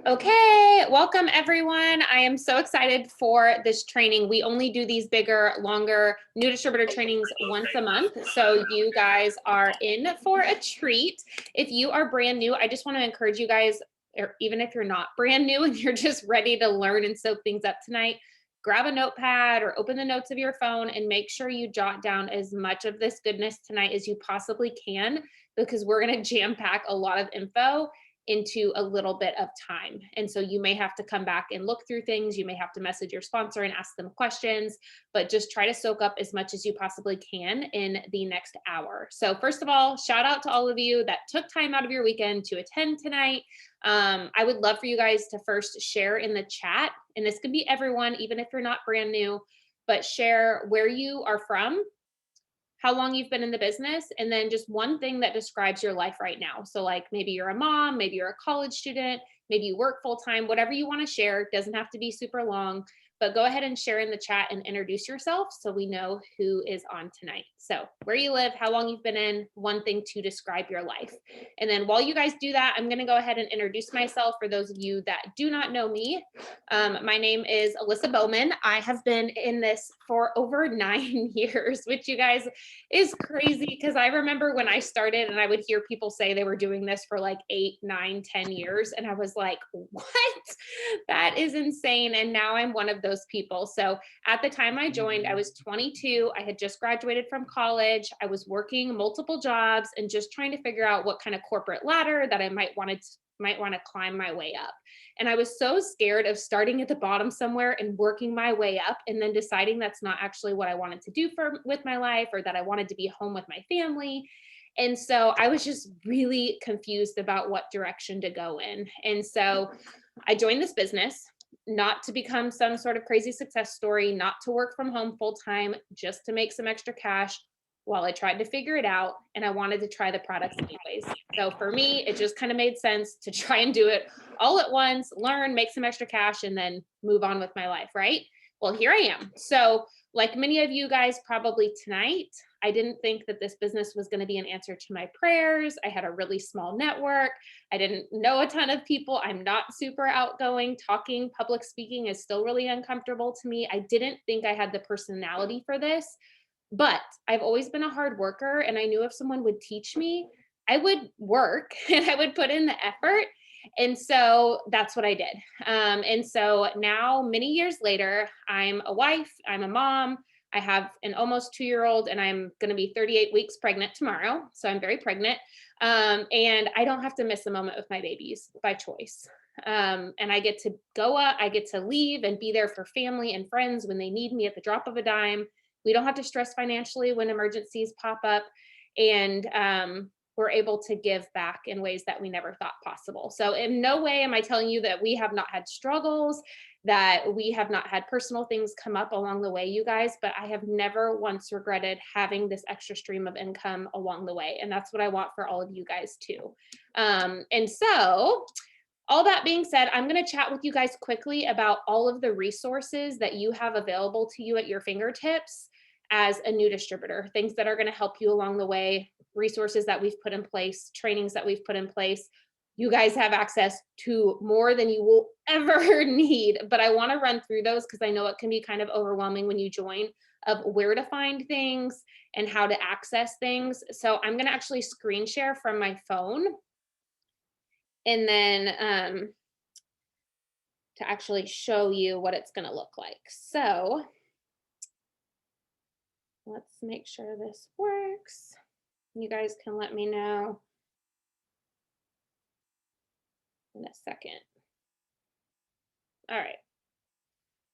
Okay, welcome everyone. I am so excited for this training. We only do these bigger, longer new distributor trainings once a month. So you guys are in for a treat. If you are brand new, I just want to encourage you guys, or even if you're not brand new and you're just ready to learn and soak things up tonight, grab a notepad or open the notes of your phone and make sure you jot down as much of this goodness tonight as you possibly can, because we're going to jam pack a lot of info into a little bit of time. And so you may have to come back and look through things. You may have to message your sponsor and ask them questions, but just try to soak up as much as you possibly can in the next hour. So first of all, shout out to all of you that took time out of your weekend to attend tonight. I would love for you guys to first share in the chat, and this could be everyone, even if you're not brand new, but share where you are from, how long you've been in the business, and then just one thing that describes your life right now. So like maybe you're a mom, maybe you're a college student, maybe you work full time, whatever you want to share. Doesn't have to be super long, but go ahead and share in the chat and introduce yourself so we know who is on tonight. So where you live, how long you've been in, one thing to describe your life. And then while you guys do that, I'm going to go ahead and introduce myself for those of you that do not know me. My name is Alyssa Bowman. I have been in this for over 9 years, which you guys is crazy, because I remember when I started and I would hear people say they were doing this for like 8, 9, 10 years. And I was like, what? That is insane. And now I'm one of those people. So at the time I joined, I was 22. I had just graduated from college. I was working multiple jobs and just trying to figure out what kind of corporate ladder that I might want to climb my way up. And I was so scared of starting at the bottom somewhere and working my way up and then deciding that's not actually what I wanted to do with my life, or that I wanted to be home with my family. And so I was just really confused about what direction to go in. And so I joined this business, not to become some sort of crazy success story, not to work from home full time, just to make some extra cash while I tried to figure it out. And I wanted to try the products anyways. So for me, it just kind of made sense to try and do it all at once, learn, make some extra cash, and then move on with my life, right? Well, here I am. So like many of you guys probably tonight, I didn't think that this business was going to be an answer to my prayers. I had a really small network. I didn't know a ton of people. I'm not super outgoing. Talking, public speaking is still really uncomfortable to me. I didn't think I had the personality for this, but I've always been a hard worker, and I knew if someone would teach me, I would work and I would put in the effort. And so that's what I did. And so now, many years later, I'm a wife, I'm a mom, I have an almost 2-year-old, and I'm going to be 38 weeks pregnant tomorrow. So I'm very pregnant. And I don't have to miss a moment with my babies by choice. And I get to go up, I get to leave and be there for family and friends when they need me at the drop of a dime. We don't have to stress financially when emergencies pop up. And we're able to give back in ways that we never thought possible. So in no way am I telling you that we have not had struggles, that we have not had personal things come up along the way, you guys, but I have never once regretted having this extra stream of income along the way. And that's what I want for all of you guys too. And so all that being said, I'm going to chat with you guys quickly about all of the resources that you have available to you at your fingertips as a new distributor, things that are going to help you along the way, resources that we've put in place, trainings that we've put in place. You guys have access to more than you will ever need, but I want to run through those because I know it can be kind of overwhelming when you join, of where to find things and how to access things. So I'm going to actually screen share from my phone, and then to actually show you what it's going to look like. So let's make sure this works. You guys can let me know in a second. All right.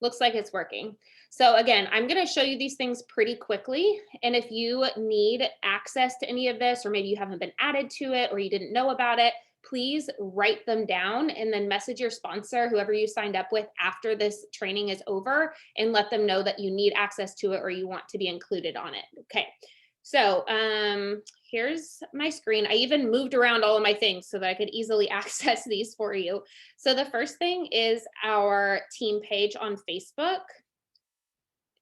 Looks like it's working. So again, I'm going to show you these things pretty quickly. And if you need access to any of this, or maybe you haven't been added to it, or you didn't know about it, please write them down and then message your sponsor, whoever you signed up with, after this training is over, and let them know that you need access to it or you want to be included on it. Okay. So here's my screen. I even moved around all of my things so that I could easily access these for you. So the first thing is our team page on Facebook.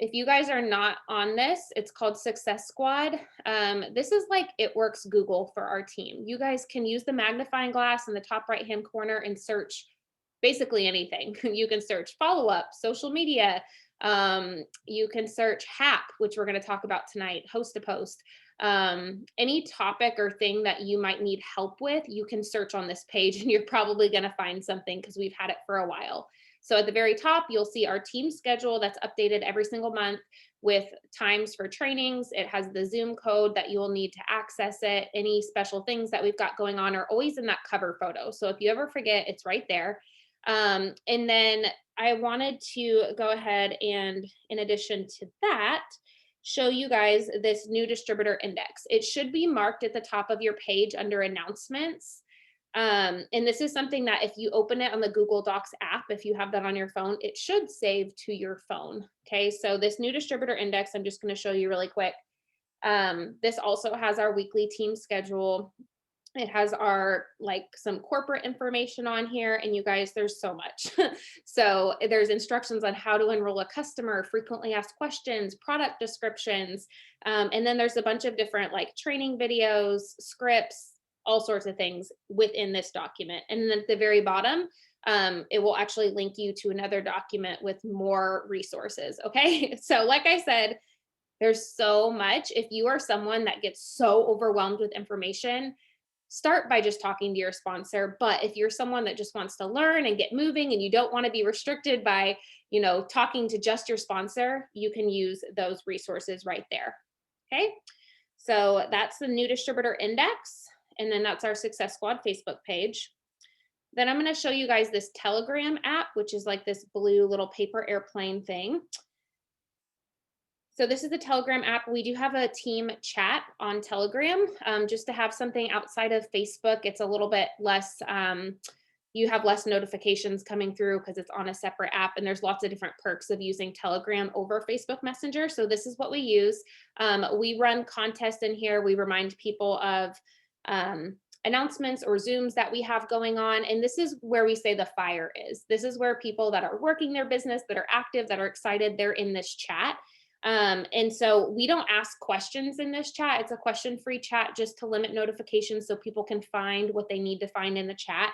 If you guys are not on this, it's called Success Squad. This is like It Works Google for our team. You guys can use the magnifying glass in the top right-hand corner and search basically anything. You can search follow-up, social media. You can search HAP, which we're going to talk about tonight, host to post. Any topic or thing that you might need help with, you can search on this page and you're probably going to find something because we've had it for a while. So at the very top, you'll see our team schedule that's updated every single month with times for trainings. It has the Zoom code that you will need to access it. Any special things that we've got going on are always in that cover photo. So if you ever forget, it's right there. And then I wanted to go ahead and, in addition to that, show you guys this new distributor index. It should be marked at the top of your page under announcements. And this is something that if you open it on the Google Docs app, if you have that on your phone, it should save to your phone. Okay, so this new distributor index, I'm just going to show you really quick. This also has our weekly team schedule. It has our some corporate information on here, and you guys, there's so much. So there's instructions on how to enroll a customer, frequently asked questions, product descriptions, and then there's a bunch of different training videos, scripts, all sorts of things within this document. And then at the very bottom, it will actually link you to another document with more resources. Okay, so like I said, there's so much. If you are someone that gets so overwhelmed with information, start by just talking to your sponsor. But if you're someone that just wants to learn and get moving and you don't want to be restricted by, talking to just your sponsor, you can use those resources right there. Okay, so that's the new distributor index. And then that's our Success Squad Facebook page. Then I'm going to show you guys this Telegram app, which is like this blue little paper airplane thing. So this is the Telegram app. We do have a team chat on Telegram, just to have something outside of Facebook. It's a little bit less, you have less notifications coming through because it's on a separate app, and there's lots of different perks of using Telegram over Facebook Messenger. So this is what we use. We run contests in here. We remind people of announcements or Zooms that we have going on. And this is where we say the fire is. This is where people that are working their business, that are active, that are excited, they're in this chat. And so we don't ask questions in this chat. It's a question-free chat just to limit notifications so people can find what they need to find in the chat.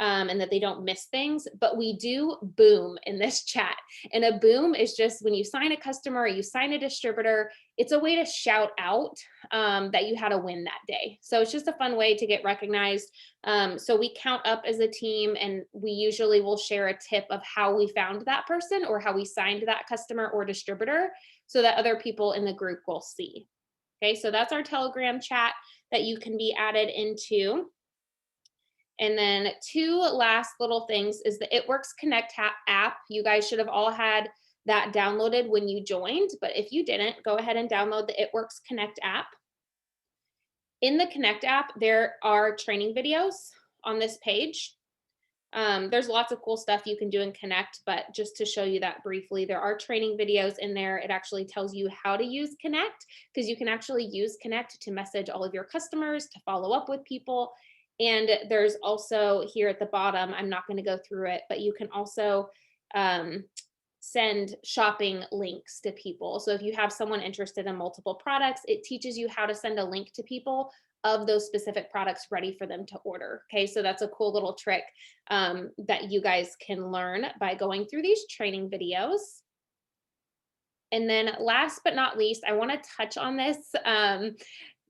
And that they don't miss things, but we do boom in this chat. And a boom is just when you sign a customer or you sign a distributor, it's a way to shout out that you had a win that day. So it's just a fun way to get recognized. So we count up as a team, and we usually will share a tip of how we found that person or how we signed that customer or distributor so that other people in the group will see. Okay, so that's our Telegram chat that you can be added into. And then two last little things is the It Works Connect app. You guys should have all had that downloaded when you joined, but if you didn't, go ahead and download the It Works Connect app. In the Connect app, there are training videos on this page. There's lots of cool stuff you can do in Connect, but just to show you that briefly, there are training videos in there. It actually tells you how to use Connect, because you can actually use Connect to message all of your customers, to follow up with people. And there's also here at the bottom, I'm not going to go through it, but you can also send shopping links to people. So if you have someone interested in multiple products, it teaches you how to send a link to people of those specific products ready for them to order. Okay, so that's a cool little trick that you guys can learn by going through these training videos. And then last but not least, I want to touch on this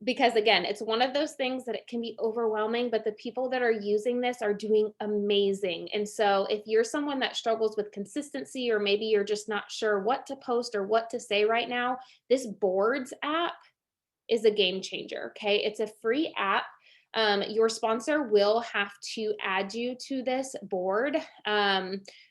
because again, it's one of those things that it can be overwhelming, but the people that are using this are doing amazing. And so if you're someone that struggles with consistency, or maybe you're just not sure what to post or what to say right now, this Boards app is a game changer. Okay, it's a free app. Your sponsor will have to add you to this board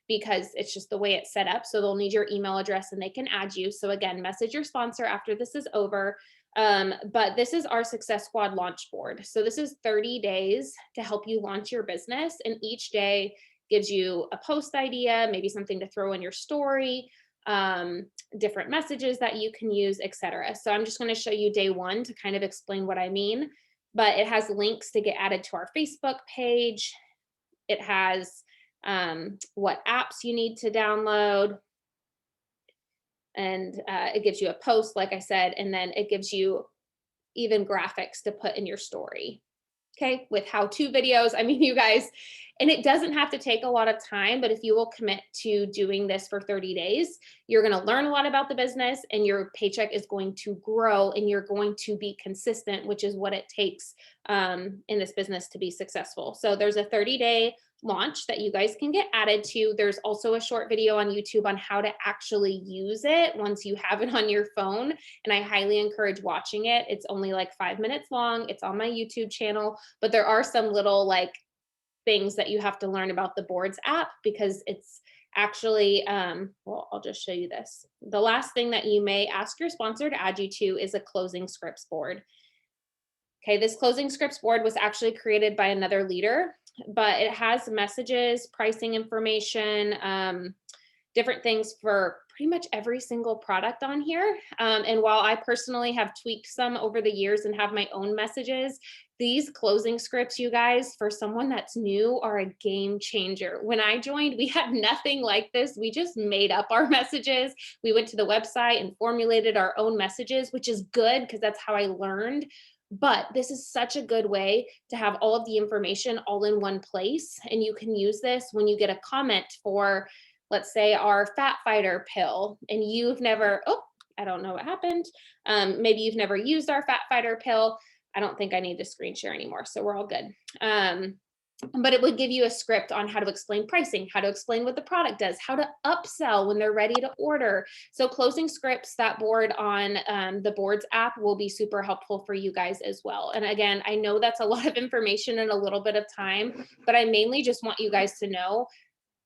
because it's just the way it's set up. So they'll need your email address and they can add you. So again, message your sponsor after this is over. But this is our Success Squad launch board. So this is 30 days to help you launch your business. And each day gives you a post idea, maybe something to throw in your story, different messages that you can use, etc. So I'm just going to show you day one to kind of explain what I mean. But it has links to get added to our Facebook page. It has what apps you need to download. And it gives you a post, like I said, and then it gives you even graphics to put in your story. Okay, with how-to videos. I mean, you guys, And it doesn't have to take a lot of time, but if you will commit to doing this for 30 days, you're going to learn a lot about the business and your paycheck is going to grow and you're going to be consistent, which is what it takes in this business to be successful. So there's a 30-day launch that you guys can get added to. There's also a short video on YouTube on how to actually use it once you have it on your phone. And I highly encourage watching it. It's only like 5 minutes long. It's on my YouTube channel, but there are some little like things that you have to learn about the boards app because it's actually, well, I'll just show you this. The last thing that you may ask your sponsor to add you to is a closing scripts board. Okay, this closing scripts board was actually created by another leader, but it has messages, pricing information, different things for pretty much every single product on here. And while I personally have tweaked some over the years and have my own messages, these closing scripts, you guys, for someone that's new, are a game changer. When I joined, we had nothing like this. We just made up our messages. We went to the website and formulated our own messages, which is good because that's how I learned. But this is such a good way to have all of the information all in one place. And you can use this when you get a comment for, let's say, our fat fighter pill, and you've never, oh, I don't know what happened. Maybe you've never used our fat fighter pill. I don't think I need to screen share anymore, so we're all good. But it would give you a script on how to explain pricing, how to explain what the product does, how to upsell when they're ready to order. So closing scripts, that board on the boards app will be super helpful for you guys as well. And again, I know that's a lot of information in a little bit of time, but I mainly just want you guys to know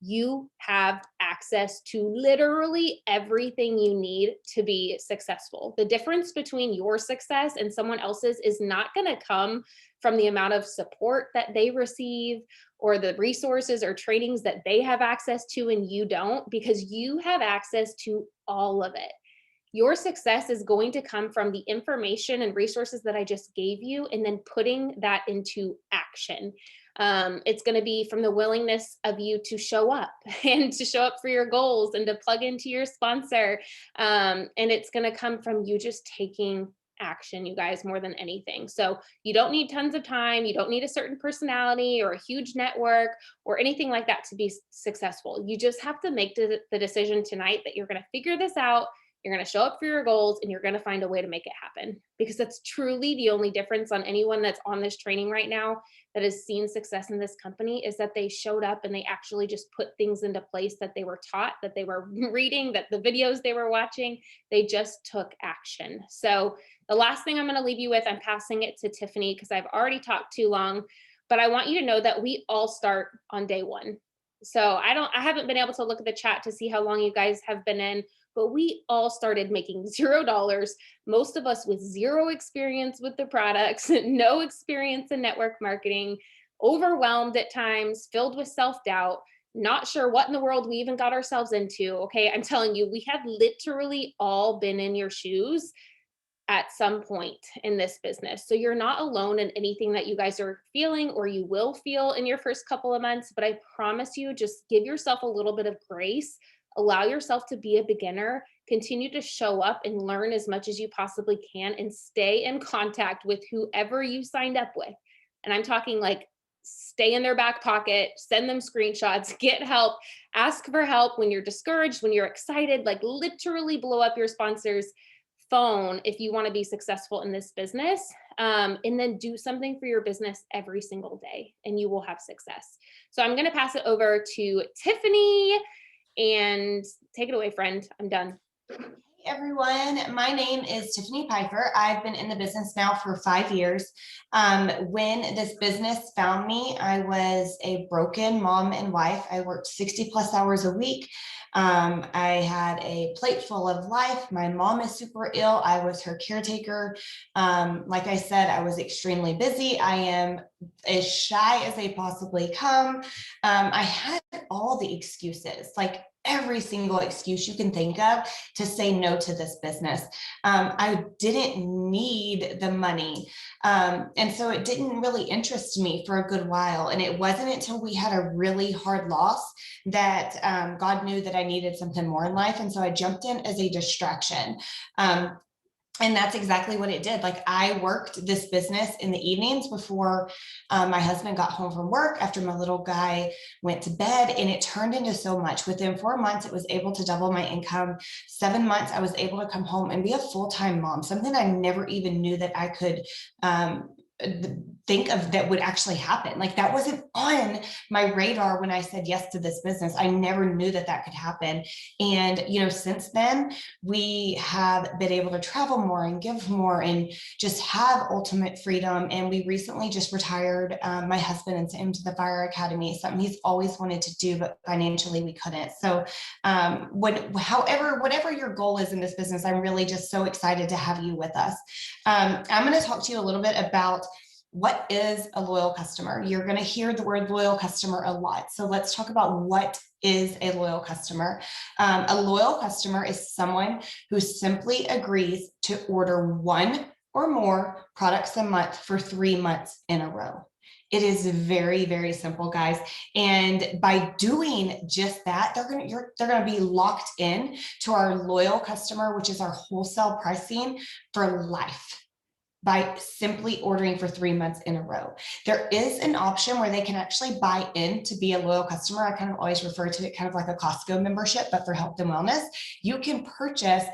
you have access to literally everything you need to be successful. The difference between your success and someone else's is not going to come from the amount of support that they receive or the resources or trainings that they have access to and you don't, because you have access to all of it. Your success is going to come from the information and resources that I just gave you and then putting that into action. It's going to be from the willingness of you to show up and to show up for your goals and to plug into your sponsor. And it's going to come from you just taking action, you guys, more than anything. So you don't need tons of time. You don't need a certain personality or a huge network or anything like that to be successful. You just have to make the decision tonight that you're going to figure this out. You're going to show up for your goals and you're going to find a way to make it happen, because that's truly the only difference on anyone that's on this training right now that has seen success in this company, is that they showed up and they actually just put things into place that they were taught, that they were reading, that the videos they were watching, they just took action. So the last thing I'm going to leave you with, I'm passing it to Tiffany because I've already talked too long, but I want you to know that we all start on day one. So I haven't been able to look at the chat to see how long you guys have been in, but we all started making $0, most of us with zero experience with the products, no experience in network marketing, overwhelmed at times, filled with self-doubt, not sure what in the world we even got ourselves into. Okay, I'm telling you, we have literally all been in your shoes at some point in this business. So you're not alone in anything that you guys are feeling or you will feel in your first couple of months, but I promise you, just give yourself a little bit of grace. Allow yourself to be a beginner, continue to show up and learn as much as you possibly can, and stay in contact with whoever you signed up with. And I'm talking like stay in their back pocket, send them screenshots, get help, ask for help when you're discouraged, when you're excited, like literally blow up your sponsor's phone if you want to be successful in this business. And then do something for your business every single day and you will have success. So I'm going to pass it over to Tiffany. And take it away, friend. I'm done. Hey everyone, my name is Tiffany Piper. I've been in the business now for 5 years. When this business found me, I was a broken mom and wife. I worked 60 plus hours a week. I had a plate full of life. My mom is super ill. I was her caretaker. Like I said, I was extremely busy. I am as shy as they possibly come. I had all the excuses, like every single excuse you can think of to say no to this business. I didn't need the money. And so it didn't really interest me for a good while. And it wasn't until we had a really hard loss that God knew that I needed something more in life. And so I jumped in as a distraction. And that's exactly what it did. Like, I worked this business in the evenings before my husband got home from work, after my little guy went to bed, and it turned into so much. Within 4 months, it was able to double my income. 7 months, I was able to come home and be a full-time mom, something I never even knew that I could think of that would actually happen. Like, that wasn't on my radar when I said yes to this business. I never knew that that could happen. And, you know, since then, we have been able to travel more and give more and just have ultimate freedom. And we recently just retired my husband and sent him to the fire academy, something he's always wanted to do, but financially we couldn't. So whatever your goal is in this business, I'm really just so excited to have you with us. I'm going to talk to you a little bit about what is a loyal customer. You're going to hear the word loyal customer a lot. So let's talk about what is a loyal customer. A loyal customer is someone who simply agrees to order one or more products a month for 3 months in a row. It is very, very simple, guys. And by doing just that, they're going to be locked in to our loyal customer, which is our wholesale pricing for life, by simply ordering for 3 months in a row. There is an option where they can actually buy in to be a loyal customer. I kind of always refer to it kind of like a Costco membership, but for health and wellness. You can purchase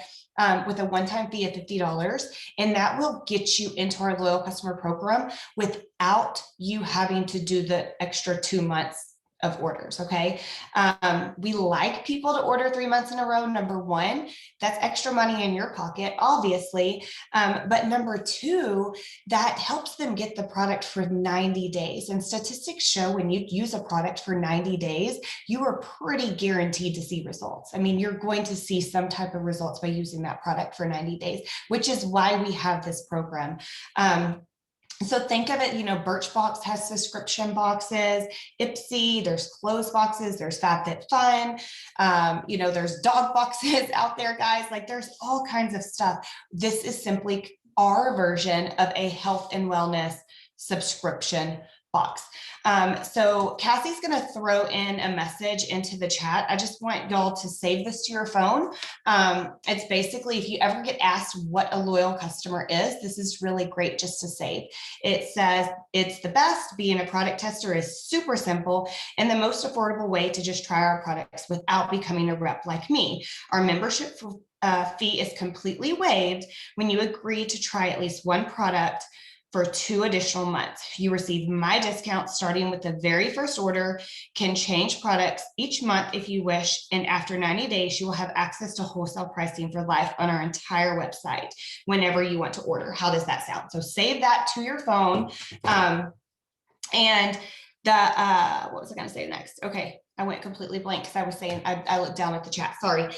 with a one-time fee of $50, and that will get you into our loyal customer program without you having to do the extra 2 months of orders. Okay. We like people to order 3 months in a row. Number one, that's extra money in your pocket, obviously. But number two, that helps them get the product for 90 days. And statistics show when you use a product for 90 days, you are pretty guaranteed to see results. I mean, you're going to see some type of results by using that product for 90 days, which is why we have this program. So think of it, you know, Birchbox has subscription boxes, Ipsy, there's clothes boxes, there's FabFitFun, you know, there's dog boxes out there, guys. Like, there's all kinds of stuff. This is simply our version of a health and wellness subscription box. So Cassie's going to throw in a message into the chat. I just want y'all to save this to your phone. It's basically, if you ever get asked what a loyal customer is, this is really great just to save. It says, it's the best. Being a product tester is super simple and the most affordable way to just try our products without becoming a rep like me. Our membership fee is completely waived when you agree to try at least one product for 2 additional months. You receive my discount starting with the very first order, can change products each month if you wish, and after 90 days, you will have access to wholesale pricing for life on our entire website whenever you want to order. How does that sound? So save that to your phone. And what was I going to say next? Okay, I went completely blank because I was saying, I looked down at the chat, sorry.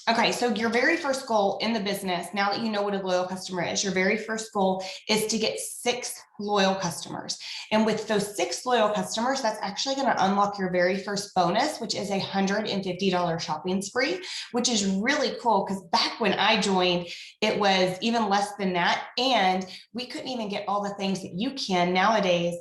Okay, so your very first goal in the business, now that you know what a loyal customer is, your very first goal is to get 6 loyal customers. And with those 6 loyal customers, that's actually going to unlock your very first bonus, which is a $150 shopping spree, which is really cool because back when I joined, it was even less than that. And we couldn't even get all the things that you can nowadays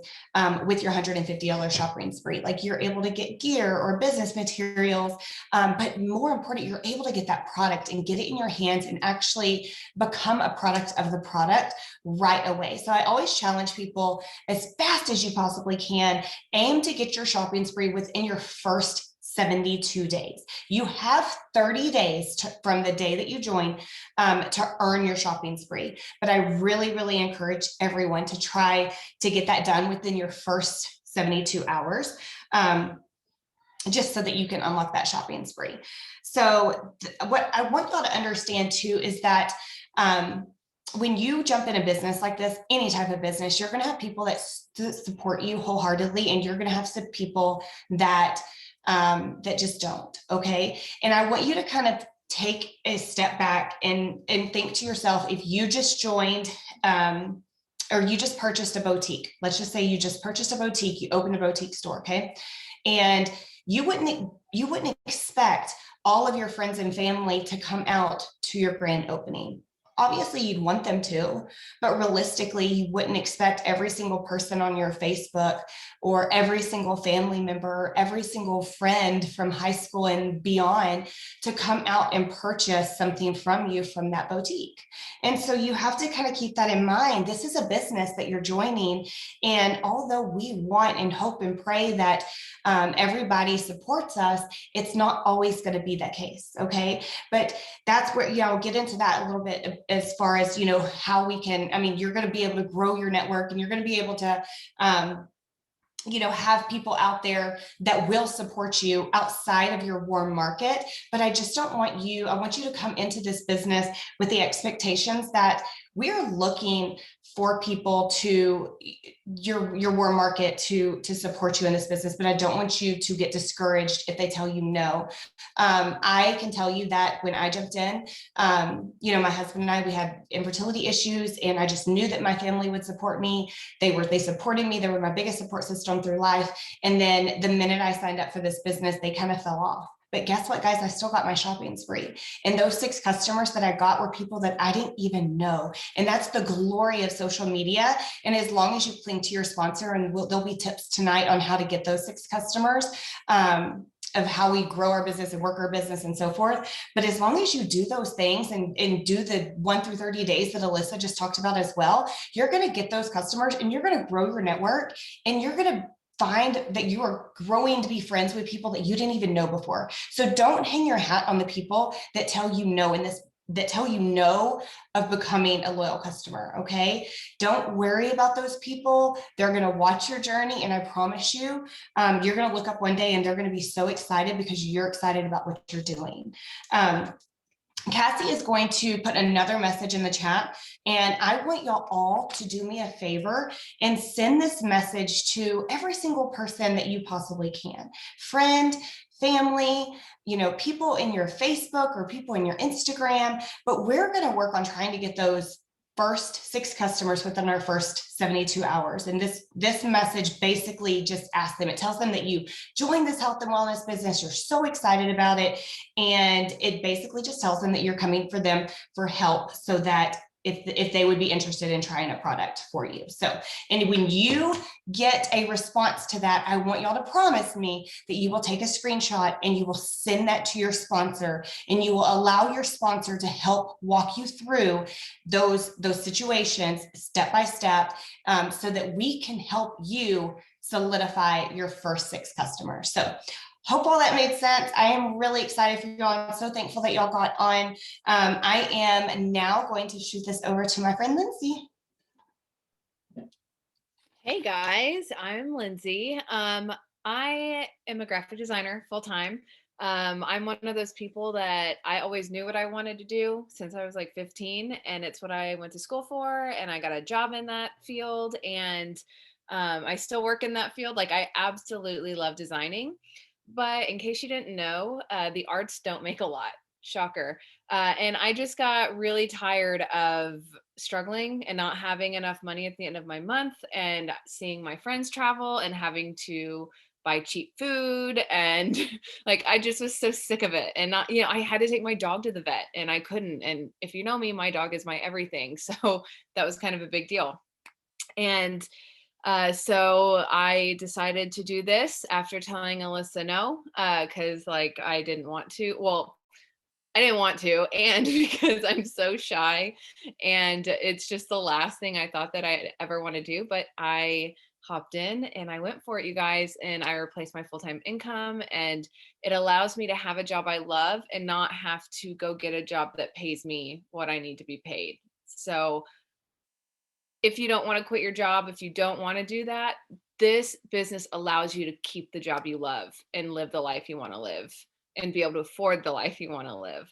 with your $150 shopping spree. Like, you're able to get gear or business materials, but more important, you're able to get that product and get it in your hands and actually become a product of the product right away. So I always challenge people, as fast as you possibly can, aim to get your shopping spree within your first 72 days. You have 30 days from the day that you join to earn your shopping spree. But I really, really encourage everyone to try to get that done within your first 72 hours. Just so that you can unlock that shopping spree. So what I want y'all to understand too is that when you jump in a business like this, any type of business, you're going to have people that support you wholeheartedly, and you're going to have some people that that just don't. Okay, and I want you to kind of take a step back and think to yourself, if you just joined or you just purchased a boutique. Let's just say you just purchased a boutique, you opened a boutique store, okay, and you wouldn't expect all of your friends and family to come out to your grand opening. Obviously, you'd want them to, but realistically, you wouldn't expect every single person on your Facebook or every single family member, every single friend from high school and beyond to come out and purchase something from you from that boutique. And so you have to kind of keep that in mind. This is a business that you're joining. And although we want and hope and pray that everybody supports us, it's not always going to be that case. Okay. But that's where, I'll get into that a little bit as far as, how we can, you're going to be able to grow your network and you're going to be able to, have people out there that will support you outside of your warm market. But I just don't want you, I want you to come into this business with the expectations that we're looking for people to your warm market to support you in this business. But I don't want you to get discouraged if they tell you no. I can tell you that when I jumped in, my husband and I, we had infertility issues, and I just knew that my family would support me. They supported me. They were my biggest support system through life. And then the minute I signed up for this business, they kind of fell off. But guess what, guys? I still got my shopping spree. And those 6 customers that I got were people that I didn't even know. And that's the glory of social media. And as long as you cling to your sponsor, and there'll be tips tonight on how to get those 6 customers, of how we grow our business and work our business and so forth. But as long as you do those things and do the 1 through 30 days that Alyssa just talked about as well, you're going to get those customers and you're going to grow your network, and you're going to find that you are growing to be friends with people that you didn't even know before. So don't hang your hat on the people that tell you no of becoming a loyal customer. Okay. Don't worry about those people. They're going to watch your journey. And I promise you, you're going to look up one day and they're going to be so excited because you're excited about what you're doing. Cassie is going to put another message in the chat, and I want y'all all to do me a favor and send this message to every single person that you possibly can. Friend, family, people in your Facebook or people in your Instagram, but we're going to work on trying to get those first 6 customers within our first 72 hours. And this message basically just asks them, it tells them that you joined this health and wellness business, you're so excited about it. And it basically just tells them that you're coming for them for help, so that if they would be interested in trying a product for you. So, and when you get a response to that, I want y'all to promise me that you will take a screenshot and you will send that to your sponsor, and you will allow your sponsor to help walk you through those situations step by step, so that we can help you solidify your first 6 customers. So hope all that made sense. I am really excited for y'all. I'm so thankful that y'all got on. I am now going to shoot this over to my friend, Lindsay. Hey guys, I'm Lindsay. I am a graphic designer full-time. I'm one of those people that I always knew what I wanted to do since I was like 15, and it's what I went to school for, and I got a job in that field, and I still work in that field. Like, I absolutely love designing. But in case you didn't know, the arts don't make a lot. Shocker. And I just got really tired of struggling and not having enough money at the end of my month, and seeing my friends travel and having to buy cheap food. And like, I just was so sick of it. And not, I had to take my dog to the vet and I couldn't. And if you know me, my dog is my everything. So that was kind of a big deal. And so I decided to do this after telling Alyssa no, because I didn't want to. Well, I didn't want to, and because I'm so shy, and it's just the last thing I thought that I'd ever want to do. But I hopped in and I went for it, you guys, and I replaced my full-time income, and it allows me to have a job I love and not have to go get a job that pays me what I need to be paid. So if you don't want to quit your job, if you don't want to do that, this business allows you to keep the job you love and live the life you want to live and be able to afford the life you want to live.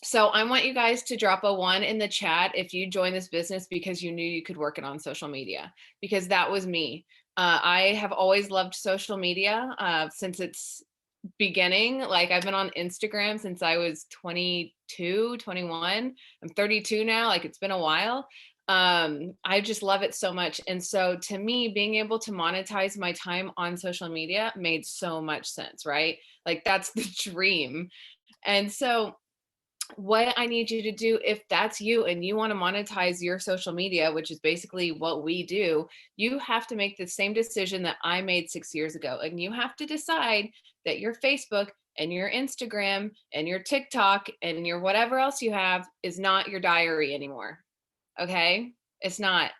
So I want you guys to drop a 1 in the chat if you joined this business because you knew you could work it on social media, because that was me. I have always loved social media since its beginning. Like, I've been on Instagram since I was 22, 21. I'm 32 now. Like, it's been a while. I just love it so much. And so to me, being able to monetize my time on social media made so much sense, right? Like, that's the dream. And so what I need you to do, if that's you and you want to monetize your social media, which is basically what we do, you have to make the same decision that I made 6 years ago. And you have to decide that your Facebook and your Instagram and your TikTok and your whatever else you have is not your diary anymore. Okay? It's not.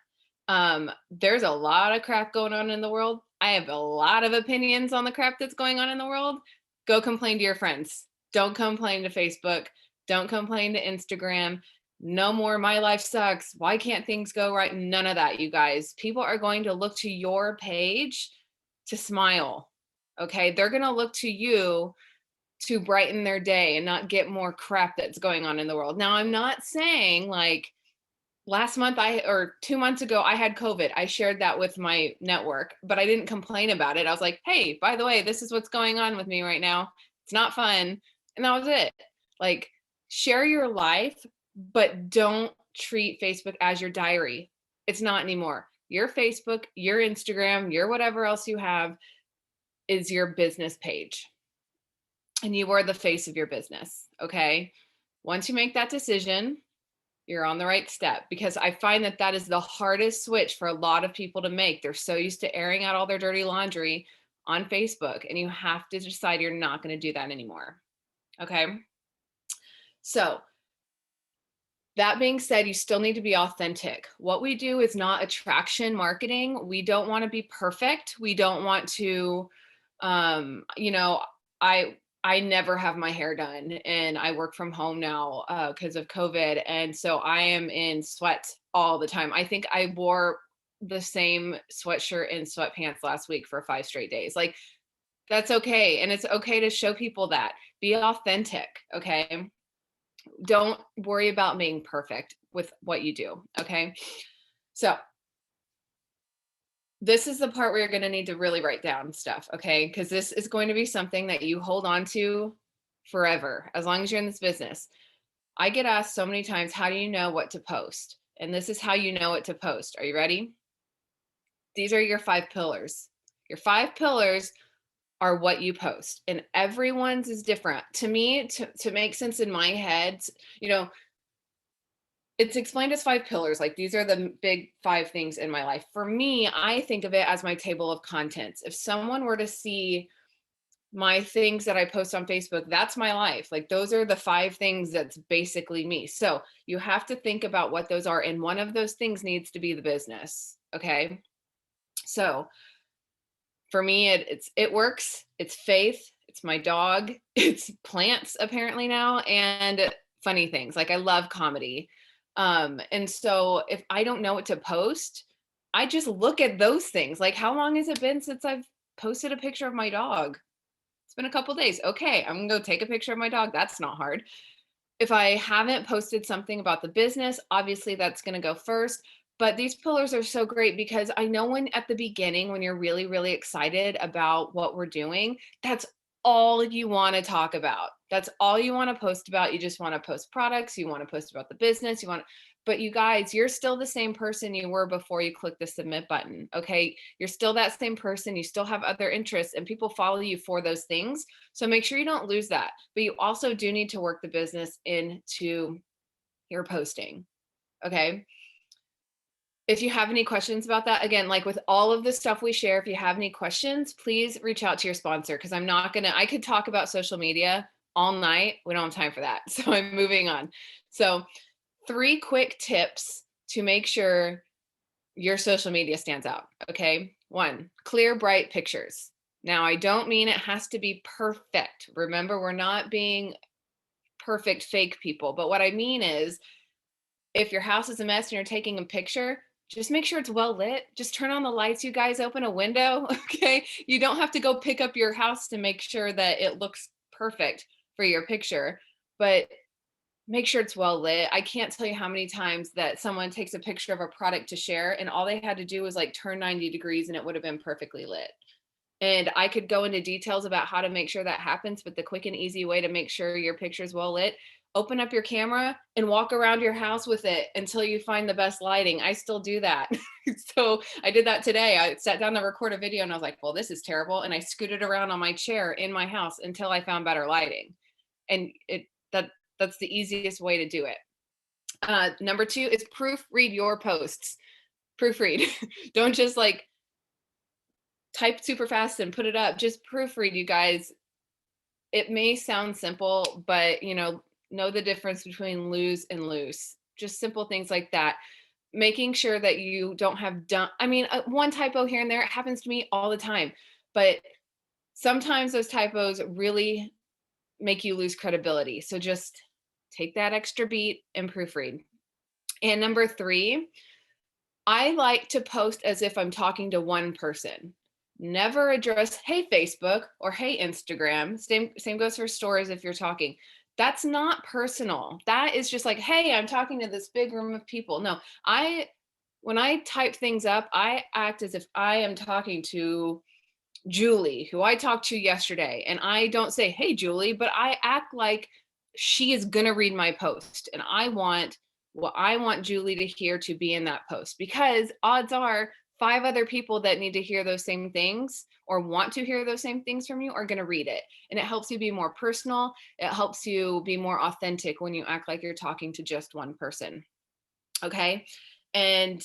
There's a lot of crap going on in the world. I have a lot of opinions on the crap that's going on in the world. Go complain to your friends. Don't complain to Facebook. Don't complain to Instagram. No more my life sucks. Why can't things go right? None of that, you guys. People are going to look to your page to smile. Okay? They're going to look to you to brighten their day and not get more crap that's going on in the world. Now, I'm not saying like last month or 2 months ago, I had COVID. I shared that with my network, but I didn't complain about it. I was like, hey, by the way, this is what's going on with me right now. It's not fun. And that was it. Like, share your life, but don't treat Facebook as your diary. It's not anymore. Your Facebook, your Instagram, your whatever else you have is your business page. And you are the face of your business. Okay. Once you make that decision, you're on the right step, because I find that that is the hardest switch for a lot of people to make. They're so used to airing out all their dirty laundry on Facebook, and you have to decide you're not going to do that anymore. Okay. So that being said, you still need to be authentic. What we do is not attraction marketing. We don't want to be perfect. We don't want to, you know, I never have my hair done, and I work from home now because of COVID. And so I am in sweats all the time. I think I wore the same sweatshirt and sweatpants last week for 5 straight days. Like, that's okay. And it's okay to show people that. Be authentic. Okay. Don't worry about being perfect with what you do. Okay. So this is the part where you're going to need to really write down stuff. Okay. Because this is going to be something that you hold on to forever, as long as you're in this business. I get asked so many times, how do you know what to post? And this is how you know what to post. Are you ready? These are your 5 pillars. Your 5 pillars are what you post, and everyone's is different. To me, to make sense in my head, you know, it's explained as 5 pillars. Like, these are the big 5 things in my life. For me, I think of it as my table of contents. If someone were to see my things that I post on Facebook, that's my life. Like, those are the 5 things that's basically me. So you have to think about what those are. And one of those things needs to be the business. Okay. So for me, it works. It's faith. It's my dog. It's plants apparently now, and funny things. Like, I love comedy. And so if I don't know what to post, I just look at those things. Like, how long has it been since I've posted a picture of my dog? It's been a couple days. Okay, I'm gonna go take a picture of my dog. That's not hard. If I haven't posted something about the business, obviously that's gonna go first. But these pillars are so great because I know when at the beginning, when you're really, really excited about what we're doing, that's all you want to talk about. That's all you want to post about. You just want to post products. You want to post about the business. But you guys, you're still the same person you were before you click the submit button. Okay. You're still that same person. You still have other interests, and people follow you for those things. So make sure you don't lose that. But you also do need to work the business into your posting. Okay. If you have any questions about that, again, like with all of the stuff we share, if you have any questions, please reach out to your sponsor, because I could talk about social media all night. We don't have time for that. So I'm moving on. So 3 quick tips to make sure your social media stands out. Okay. 1, clear, bright pictures. Now, I don't mean it has to be perfect. Remember, we're not being perfect fake people. But what I mean is, if your house is a mess and you're taking a picture, just make sure it's well lit. Just turn on the lights, you guys, open a window. Okay. You don't have to go pick up your house to make sure that it looks perfect for your picture, but make sure it's well lit. I can't tell you how many times that someone takes a picture of a product to share, and all they had to do was like turn 90 degrees and it would have been perfectly lit. And I could go into details about how to make sure that happens, but the quick and easy way to make sure your picture is well lit, open up your camera and walk around your house with it until you find the best lighting. I still do that. So I did that today. I sat down to record a video and I was like, well, this is terrible. And I scooted around on my chair in my house until I found better lighting. And That's the easiest way to do it. Number 2 is proofread your posts. Proofread. Don't just like type super fast and put it up. Just proofread, you guys. It may sound simple, but know the difference between lose and loose. Just simple things like that. Making sure that you don't have one typo here and there. It happens to me all the time, but sometimes those typos really make you lose credibility. So just take that extra beat and proofread. And number 3, I like to post as if I'm talking to one person. Never address, hey, Facebook, or hey, Instagram. Same goes for stories if you're talking. That's not personal. That is just like, hey, I'm talking to this big room of people. No, when I type things up, I act as if I am talking to Julie, who I talked to yesterday. And I don't say, hey, Julie, but I act like she is going to read my post. And I want what I want Julie to hear to be in that post, because odds are 5 other people that need to hear those same things or want to hear those same things from you are going to read it. And it helps you be more personal. It helps you be more authentic when you act like you're talking to just one person. Okay. And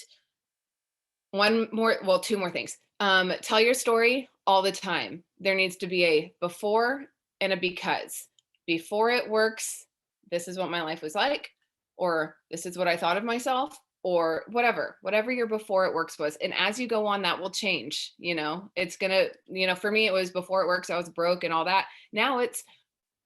2 more things. Tell your story all the time. There needs to be a before and a because. Before it works, this is what my life was like, or this is what I thought of myself, or whatever your before it works was. And as you go on, that will change. It's gonna, for me, it was before it works, I was broke and all that. Now it's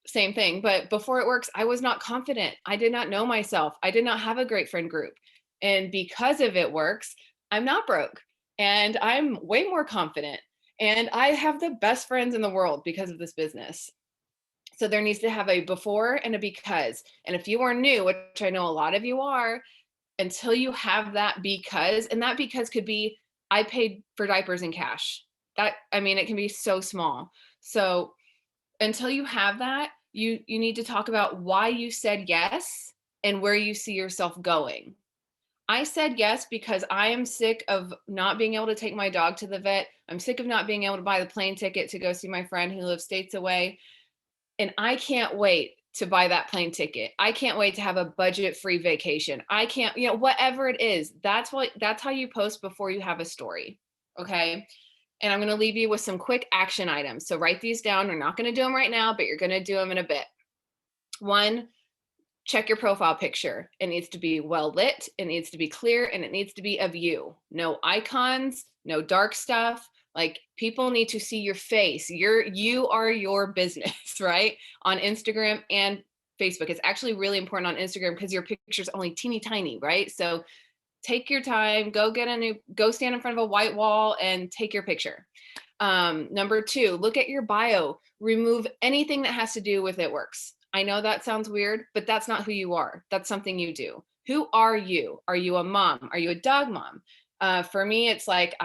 same thing, but before it works, I was not confident. I did not know myself. I did not have a great friend group. And because of it works, I'm not broke and I'm way more confident. And I have the best friends in the world because of this business. So there needs to have a before and a because. And if you are new, which I know a lot of you are, until you have that because, and that because could be, I paid for diapers in cash. It can be so small. So until you have that, you need to talk about why you said yes and where you see yourself going. I said yes because I am sick of not being able to take my dog to the vet. I'm sick of not being able to buy the plane ticket to go see my friend who lives states away. And I can't wait to buy that plane ticket. I can't wait to have a budget-free vacation. I can't, whatever it is, that's how you post before you have a story. Okay. And I'm going to leave you with some quick action items. So write these down. We're not going to do them right now, but you're going to do them in a bit. 1, check your profile picture. It needs to be well lit. It needs to be clear, and it needs to be of you. No icons, no dark stuff. Like, people need to see your face. You are your business, right? On Instagram and Facebook. It's actually really important on Instagram because your picture's only teeny tiny, right? So take your time, go stand in front of a white wall and take your picture. Number 2, look at your bio. Remove anything that has to do with it works. I know that sounds weird, but that's not who you are. That's something you do. Who are you? Are you a mom? Are you a dog mom? For me, it's like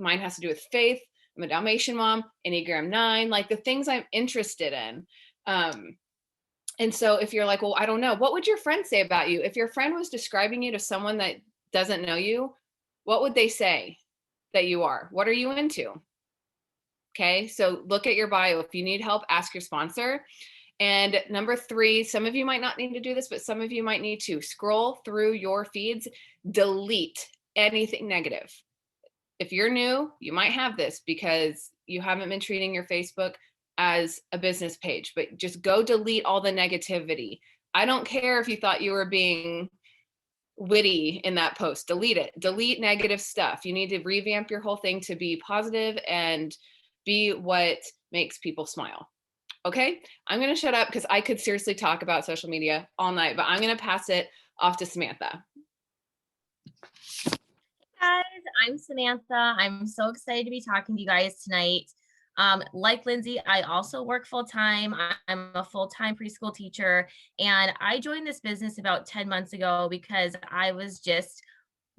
mine has to do with faith. I'm a Dalmatian mom, Enneagram 9, like the things I'm interested in. And so if you're like, well, I don't know, what would your friend say about you? If your friend was describing you to someone that doesn't know you, what would they say that you are? What are you into? Okay, so look at your bio. If you need help, ask your sponsor. And number 3, some of you might not need to do this, but some of you might need to scroll through your feeds, delete anything negative. If you're new, you might have this because you haven't been treating your Facebook as a business page, but just go delete all the negativity. I don't care if you thought you were being witty in that post, delete it, delete negative stuff. You need to revamp your whole thing to be positive and be what makes people smile. Okay, I'm going to shut up because I could seriously talk about social media all night, but I'm going to pass it off to Samantha. Guys, I'm Samantha. I'm so excited to be talking to you guys tonight. Like Lindsay, I also work full-time. I'm a full-time preschool teacher, and I joined this business about 10 months ago because I was just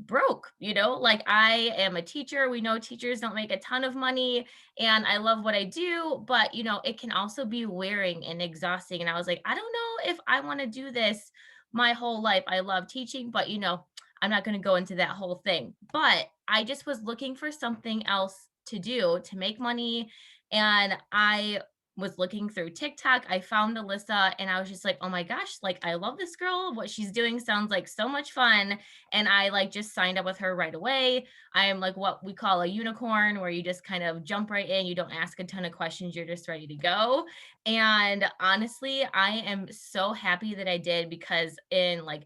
broke, like I am a teacher. We know teachers don't make a ton of money, and I love what I do, but it can also be wearing and exhausting. And I was like, I don't know if I want to do this my whole life. I love teaching, but I'm not going to go into that whole thing. But I just was looking for something else to do to make money. And I was looking through TikTok. I found Alyssa and I was just like, oh my gosh, like I love this girl. What she's doing sounds like so much fun. And I like just signed up with her right away. I am like what we call a unicorn, where you just kind of jump right in. You don't ask a ton of questions. You're just ready to go. And honestly, I am so happy that I did, because in like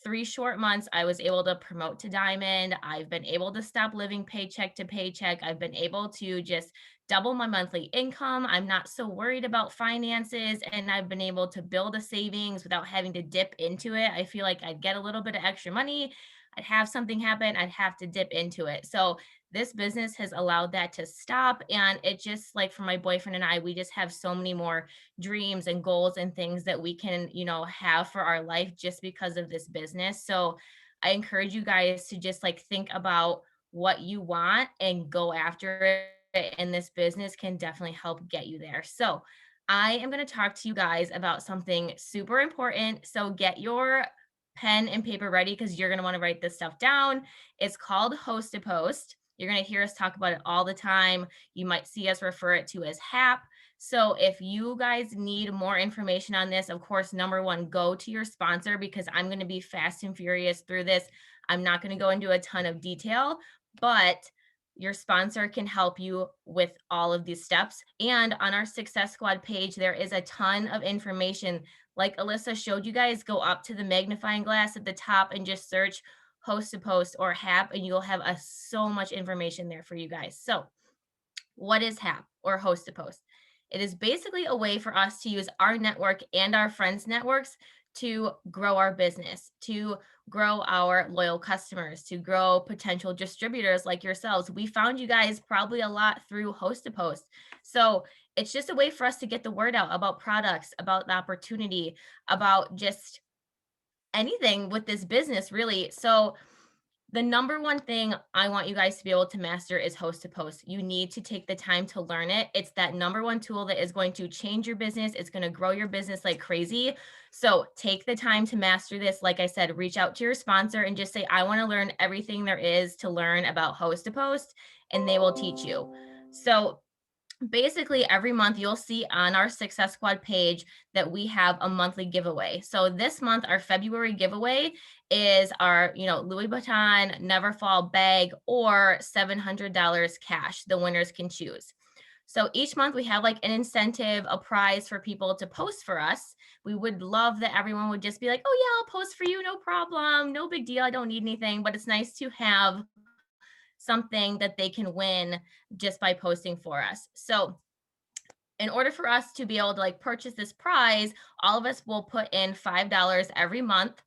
3 short months, I was able to promote to diamond. I've been able to stop living paycheck to paycheck. I've been able to just double my monthly income. I'm not so worried about finances, and I've been able to build a savings without having to dip into it. I feel like I'd get a little bit of extra money, I'd have something happen, I'd have to dip into it. So this business has allowed that to stop. And it just, like, for my boyfriend and I, we just have so many more dreams and goals and things that we can, have for our life just because of this business. So I encourage you guys to just like think about what you want and go after it. And this business can definitely help get you there. So I am going to talk to you guys about something super important. So get your pen and paper ready, because you're going to want to write this stuff down. It's called Host to Post. You're going to hear us talk about it all the time. You might see us refer it to as HAP. So if you guys need more information on this, of course, number one, go to your sponsor, because I'm going to be fast and furious through this. I'm not going to go into a ton of detail, but your sponsor can help you with all of these steps. And on our Success Squad page, there is a ton of information. Like Alyssa showed you guys, go up to the magnifying glass at the top and just search Host to Post or HAP, and you'll have so much information there for you guys. So what is HAP, or Host to Post? It is basically a way for us to use our network and our friends' networks to grow our business, to grow our loyal customers, to grow potential distributors like yourselves. We found you guys probably a lot through Host to Post. So it's just a way for us to get the word out about products, about the opportunity, about just anything with this business, really. So the number one thing I want you guys to be able to master is Host to Post. You need to take the time to learn it. It's that number one tool that is going to change your business. It's going to grow your business like crazy. So take the time to master this. Like I said, reach out to your sponsor and just say, I want to learn everything there is to learn about Host to Post, and they will teach you. So basically every month you'll see on our Success Squad page that we have a monthly giveaway. So this month, our February giveaway is our, Louis Vuitton Never Fall bag, or $700 cash. The winners can choose. So each month we have like an incentive, a prize for people to post for us. We would love that everyone would just be like, oh yeah, I'll post for you. No problem. No big deal. I don't need anything, but it's nice to have something that they can win just by posting for us. So in order for us to be able to like purchase this prize, all of us will put in $5 every month.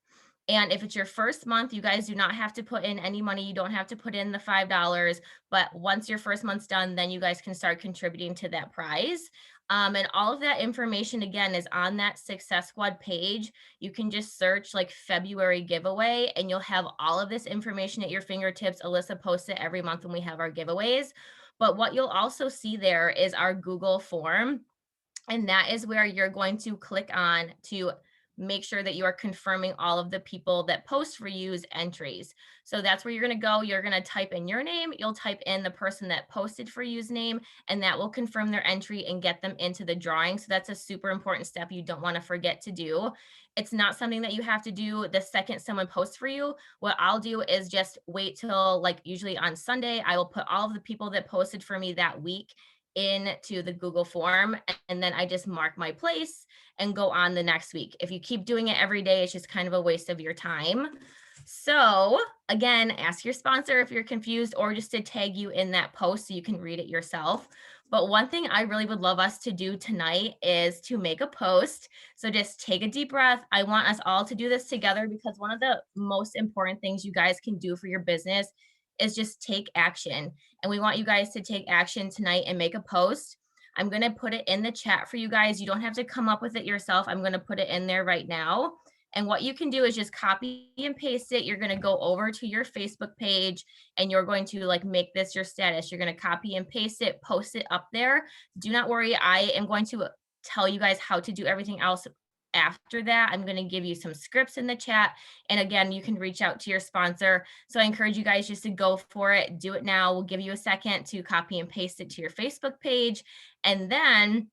And if it's your first month, you guys do not have to put in any money. You don't have to put in the $5. But once your first month's done, then you guys can start contributing to that prize. And all of that information, again, is on that Success Squad page. You can just search like February giveaway, and you'll have all of this information at your fingertips. Alyssa posts it every month when we have our giveaways. But what you'll also see there is our Google form. And that is where you're going to click on to make sure that you are confirming all of the people that post for you's entries. So that's where you're going to go. You're going to type in your name. You'll type in the person that posted for you's name, and that will confirm their entry and get them into the drawing. So that's a super important step you don't want to forget to do. It's not something that you have to do the second someone posts for you. What I'll do is just wait till, like, usually on Sunday, I will put all of the people that posted for me that week into the Google form, and then I just mark my place and go on the next week. If you keep doing it every day, it's just kind of a waste of your time. So again, ask your sponsor if you're confused, or just to tag you in that post so you can read it yourself. But one thing I really would love us to do tonight is to make a post. So just take a deep breath. I want us all to do this together, because one of the most important things you guys can do for your business is just take action. And we want you guys to take action tonight and make a post. I'm going to put it in the chat for you guys. You don't have to come up with it yourself. I'm going to put it in there right now. And what you can do is just copy and paste it. You're going to go over to your Facebook page, and you're going to like make this your status. You're going to copy and paste it, post it up there. Do not worry. I am going to tell you guys how to do everything else after that. I'm going to give you some scripts in the chat. And again, you can reach out to your sponsor. So I encourage you guys just to go for it. Do it now. We'll give you a second to copy and paste it to your Facebook page. And then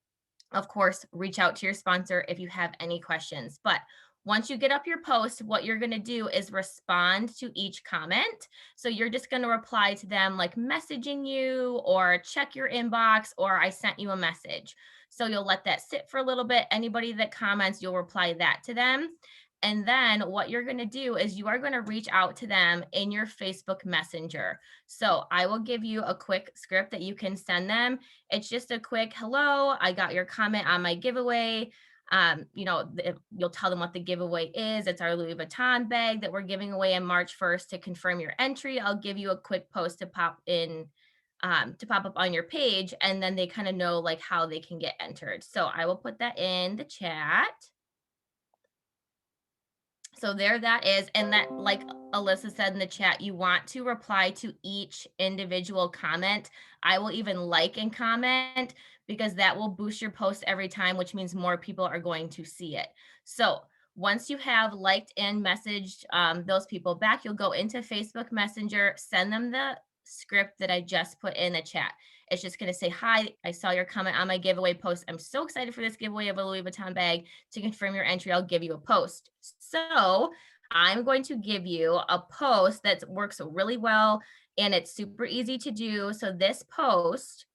of course, reach out to your sponsor if you have any questions. But once you get up your post, what you're going to do is respond to each comment. So you're just going to reply to them like messaging you or check your inbox or I sent you a message. So you'll let that sit for a little bit. Anybody that comments, you'll reply that to them. And then what you're going to do is you are going to reach out to them in your Facebook Messenger. So I will give you a quick script that you can send them. It's just a quick, hello, I got your comment on my giveaway. You'll tell them what the giveaway is. It's our Louis Vuitton bag that we're giving away on March 1st. To confirm your entry, I'll give you a quick post to pop up on your page, and then they kind of know like how they can get entered. So I will put that in the chat. So there that is. And that, like Alyssa said in the chat, you want to reply to each individual comment. I will even like and comment because that will boost your post every time, which means more people are going to see it. So once you have liked and messaged those people back, you'll go into Facebook Messenger, send them the script that I just put in the chat. It's just going to say, hi, I saw your comment on my giveaway post. I'm so excited for this giveaway of a Louis Vuitton bag. To confirm your entry, I'll give you a post. So I'm going to give you a post that works really well and it's super easy to do. So this post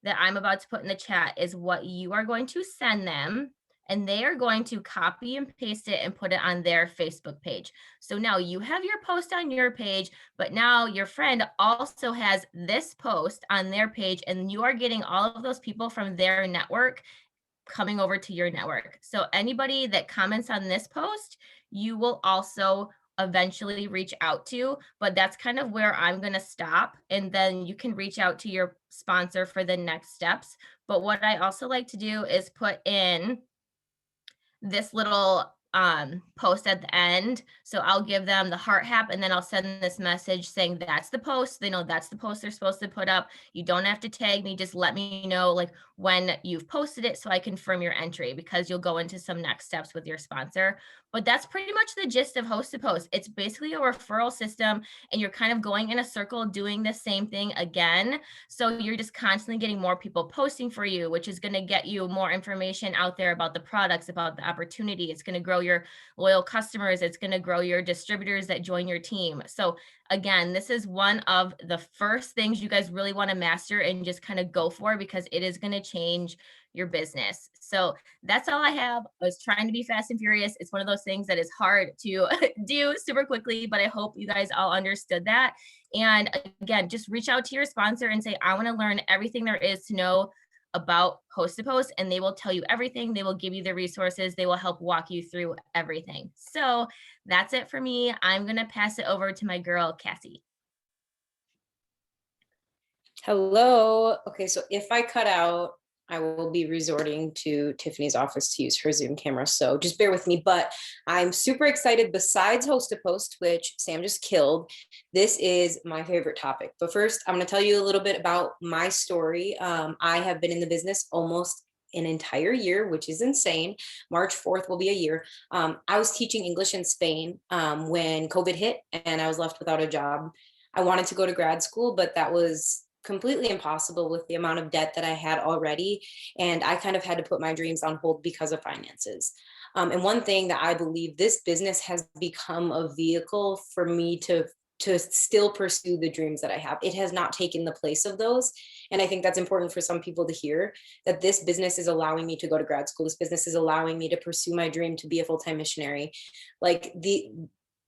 that I'm about to put in the chat is what you are going to send them, and they are going to copy and paste it and put it on their Facebook page. So now you have your post on your page, but now your friend also has this post on their page, and you are getting all of those people from their network coming over to your network. So anybody that comments on this post, you will also eventually reach out to, but that's kind of where I'm going to stop. And then you can reach out to your sponsor for the next steps. But what I also like to do is put in this little post at the end. So I'll give them the heart hap, and then I'll send this message saying that's the post. They know that's the post they're supposed to put up. You don't have to tag me. Just let me know like when you've posted it so I confirm your entry, because you'll go into some next steps with your sponsor. But that's pretty much the gist of Host to Post. It's basically a referral system, and you're kind of going in a circle doing the same thing again. So you're just constantly getting more people posting for you, which is going to get you more information out there about the products, about the opportunity. It's going to grow your loyal customers. It's going to grow your distributors that join your team. So again, this is one of the first things you guys really want to master and just kind of go for, because it is going to change your business. So that's all I have. I was trying to be fast and furious. It's one of those things that is hard to do super quickly, but I hope you guys all understood that. And again, just reach out to your sponsor and say, I want to learn everything there is to know about Host to Post, and they will tell you everything. They will give you the resources. They will help walk you through everything. So that's it for me. I'm going to pass it over to my girl, Cassie. Hello. Okay, so if I cut out, I will be resorting to Tiffany's office to use her Zoom camera. So just bear with me, but I'm super excited. Besides Host to Post, which Sam just killed, this is my favorite topic. But first, I'm going to tell you a little bit about my story. I have been in the business almost an entire year, which is insane. March 4th will be a year. I was teaching English in Spain when COVID hit and I was left without a job. I wanted to go to grad school, but that was completely impossible with the amount of debt that I had already. And I kind of had to put my dreams on hold because of finances. And one thing that I believe, this business has become a vehicle for me to still pursue the dreams that I have. It has not taken the place of those. And I think that's important for some people to hear, that this business is allowing me to go to grad school. This business is allowing me to pursue my dream to be a full-time missionary. Like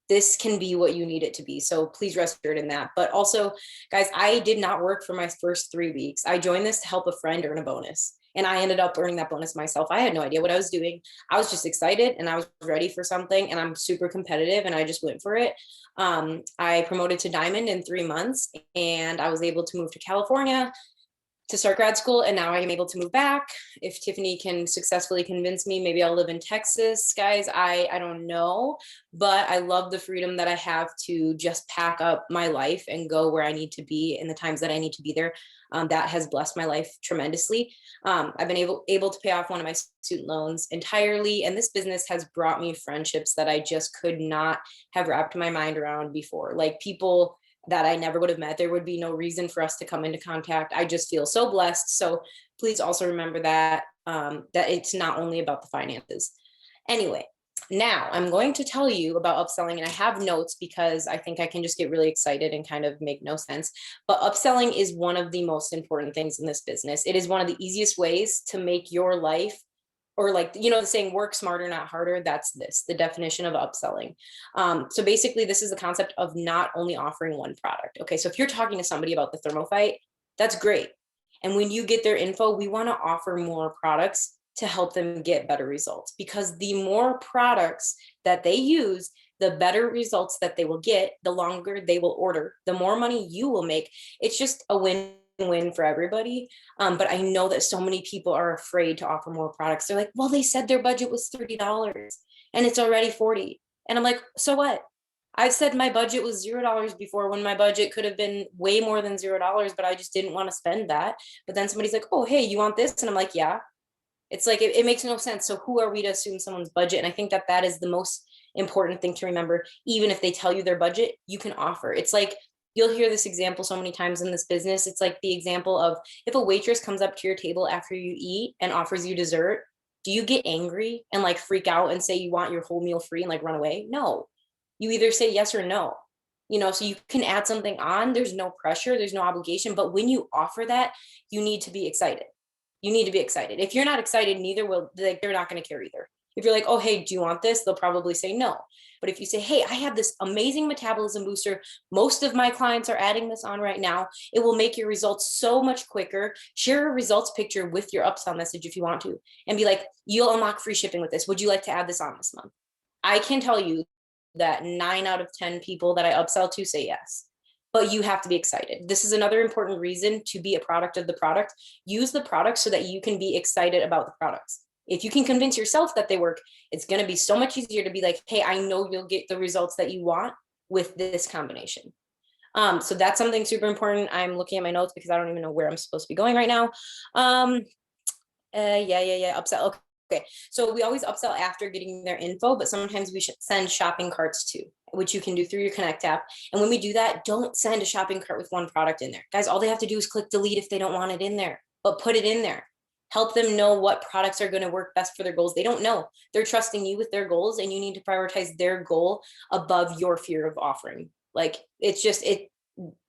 this can be what you need it to be. So please rest assured in that. But also, guys, I did not work for my first 3 weeks. I joined this to help a friend earn a bonus. And I ended up earning that bonus myself. I had no idea what I was doing. I was just excited and I was ready for something, and I'm super competitive and I just went for it. I promoted to Diamond in 3 months and I was able to move to California to start grad school, and now I am able to move back. If Tiffany can successfully convince me, maybe I'll live in Texas, guys. I don't know, but I love the freedom that I have to just pack up my life and go where I need to be in the times that I need to be there. That has blessed my life tremendously. I've been able to pay off one of my student loans entirely, and this business has brought me friendships that I just could not have wrapped my mind around before. Like people that I never would have met. There would be no reason for us to come into contact. I just feel so blessed. So please also remember that that it's not only about the finances. Anyway, now I'm going to tell you about upselling, and I have notes because I think I can just get really excited and kind of make no sense. But upselling is one of the most important things in this business. It is one of the easiest ways to make your life, or like, you know, the saying work smarter, not harder. That's the definition of upselling. So basically this is the concept of not only offering one product. Okay, so if you're talking to somebody about the thermophyte, that's great. And when you get their info, we want to offer more products to help them get better results, because the more products that they use, the better results that they will get, the longer they will order, the more money you will make. It's just a win-win for everybody. But I know that so many people are afraid to offer more products. They're like, well, they said their budget was $30 and it's already $40. And I'm like, so what? I said my budget was $0 before, when my budget could have been way more than $0, but I just didn't want to spend that. But then somebody's like, oh, hey, you want this? And I'm like, yeah. It's like, it makes no sense. So who are we to assume someone's budget? And I think that that is the most important thing to remember. Even if they tell you their budget, you can offer. It's like, you'll hear this example so many times in this business. It's like the example of, if a waitress comes up to your table after you eat and offers you dessert, do you get angry and like freak out and say you want your whole meal free and like run away? No, you either say yes or no. You know, so you can add something on. There's no pressure, there's no obligation. But when you offer that, you need to be excited. You need to be excited. If you're not excited, neither will, like, they're not going to care either. If you're like, oh, hey, do you want this? They'll probably say no. But if you say, hey, I have this amazing metabolism booster, most of my clients are adding this on right now, it will make your results so much quicker. Share a results picture with your upsell message if you want to, and be like, you'll unlock free shipping with this. Would you like to add this on this month? I can tell you that 9 out of 10 people that I upsell to say yes. But you have to be excited. This is another important reason to be a product of the product. Use the product so that you can be excited about the products. If you can convince yourself that they work, it's going to be so much easier to be like, hey, I know you'll get the results that you want with this combination. So that's something super important. I'm looking at my notes because I don't even know where I'm supposed to be going right now. Upsell. Okay, so we always upsell after getting their info, but sometimes we should send shopping carts too, which you can do through your Connect app. And when we do that, don't send a shopping cart with one product in there. Guys, all they have to do is click delete if they don't want it in there, but put it in there. Help them know what products are going to work best for their goals. They don't know. They're trusting you with their goals, and you need to prioritize their goal above your fear of offering. Like, it's just,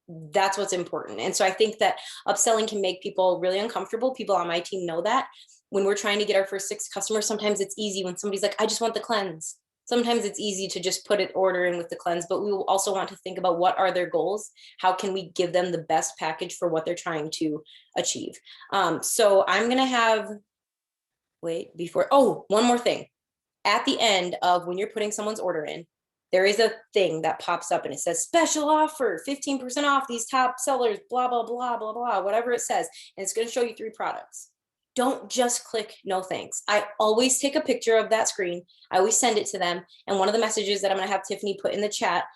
that's what's important. And so I think that upselling can make people really uncomfortable. People on my team know that. When we're trying to get our first 6 customers, sometimes it's easy when somebody's like, I just want the cleanse. Sometimes it's easy to just put an order in with the cleanse, but we will also want to think about what are their goals? How can we give them the best package for what they're trying to achieve? So I'm going to have, one more thing. At the end of when you're putting someone's order in, there is a thing that pops up and it says special offer, 15% off these top sellers, blah, blah, blah, blah, blah, whatever it says. And it's going to show you 3 products. Don't just click no thanks. I always take a picture of that screen. I always send it to them. And one of the messages that I'm going to have Tiffany put in the chat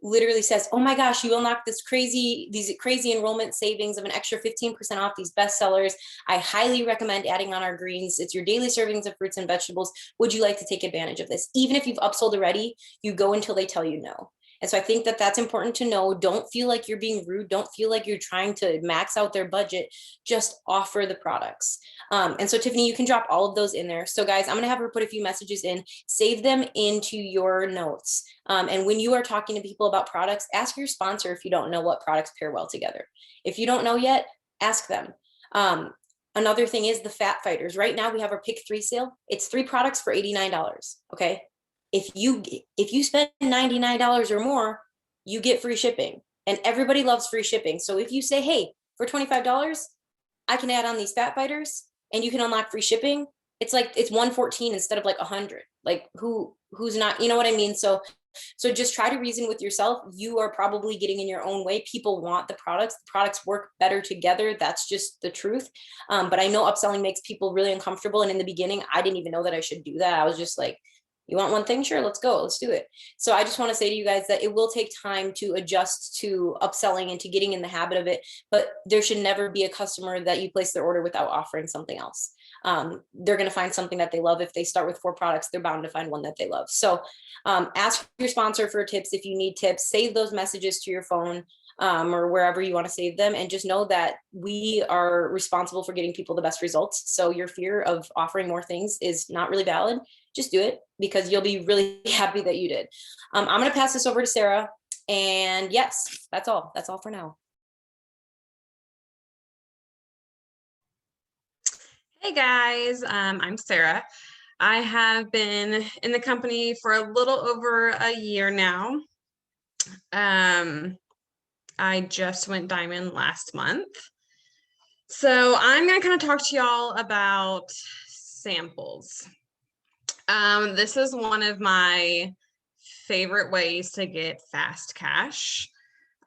literally says, oh my gosh, you unlocked these crazy enrollment savings of an extra 15% off these best sellers. I highly recommend adding on our greens. It's your daily servings of fruits and vegetables. Would you like to take advantage of this? Even if you've upsold already, you go until they tell you no. And so I think that that's important to know. Don't feel like you're being rude. Don't feel like you're trying to max out their budget. Just offer the products. And so Tiffany, you can drop all of those in there. So guys, I'm going to have her put a few messages in, save them into your notes. And when you are talking to people about products, ask your sponsor if you don't know what products pair well together. If you don't know yet, ask them. Another thing is the Fat Fighters. Right now we have our pick 3 sale. It's 3 products for $89. Okay. If you spend $99 or more, you get free shipping, and everybody loves free shipping. So if you say, hey, for $25, I can add on these Fat Fighters and you can unlock free shipping. It's like, it's $114 instead of like $100. Like who's not, you know what I mean? So just try to reason with yourself. You are probably getting in your own way. People want the products work better together. That's just the truth. But I know upselling makes people really uncomfortable. And in the beginning, I didn't even know that I should do that. I was just like, you want one thing? Sure, let's go. Let's do it. So I just want to say to you guys that it will take time to adjust to upselling and to getting in the habit of it, but there should never be a customer that you place their order without offering something else. They're going to find something that they love. If they start with 4 products, they're bound to find one that they love. So ask your sponsor for tips if you need tips. Save those messages to your phone. or wherever you want to save them. And just know that we are responsible for getting people the best results. So your fear of offering more things is not really valid. Just do it because you'll be really happy that you did. I'm going to pass this over to Sarah. And yes, that's all. That's all for now. Hey guys, I'm Sarah. I have been in the company for a little over a year now. I just went diamond last month. So I'm going to kind of talk to y'all about samples. This is one of my favorite ways to get fast cash.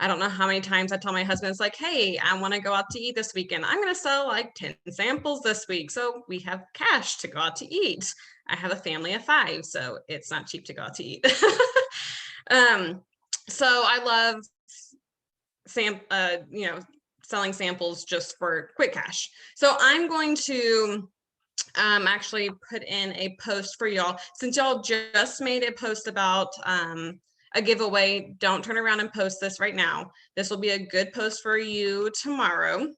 I don't know how many times I tell my husband, it's like, hey, I want to go out to eat this weekend. I'm going to sell like 10 samples this week. So we have cash to go out to eat. I have a family of 5, so it's not cheap to go out to eat. So I love selling samples just for quick cash. So I'm going to actually put in a post for y'all. Since y'all just made a post about a giveaway, don't turn around and post this right now. This will be a good post for you tomorrow.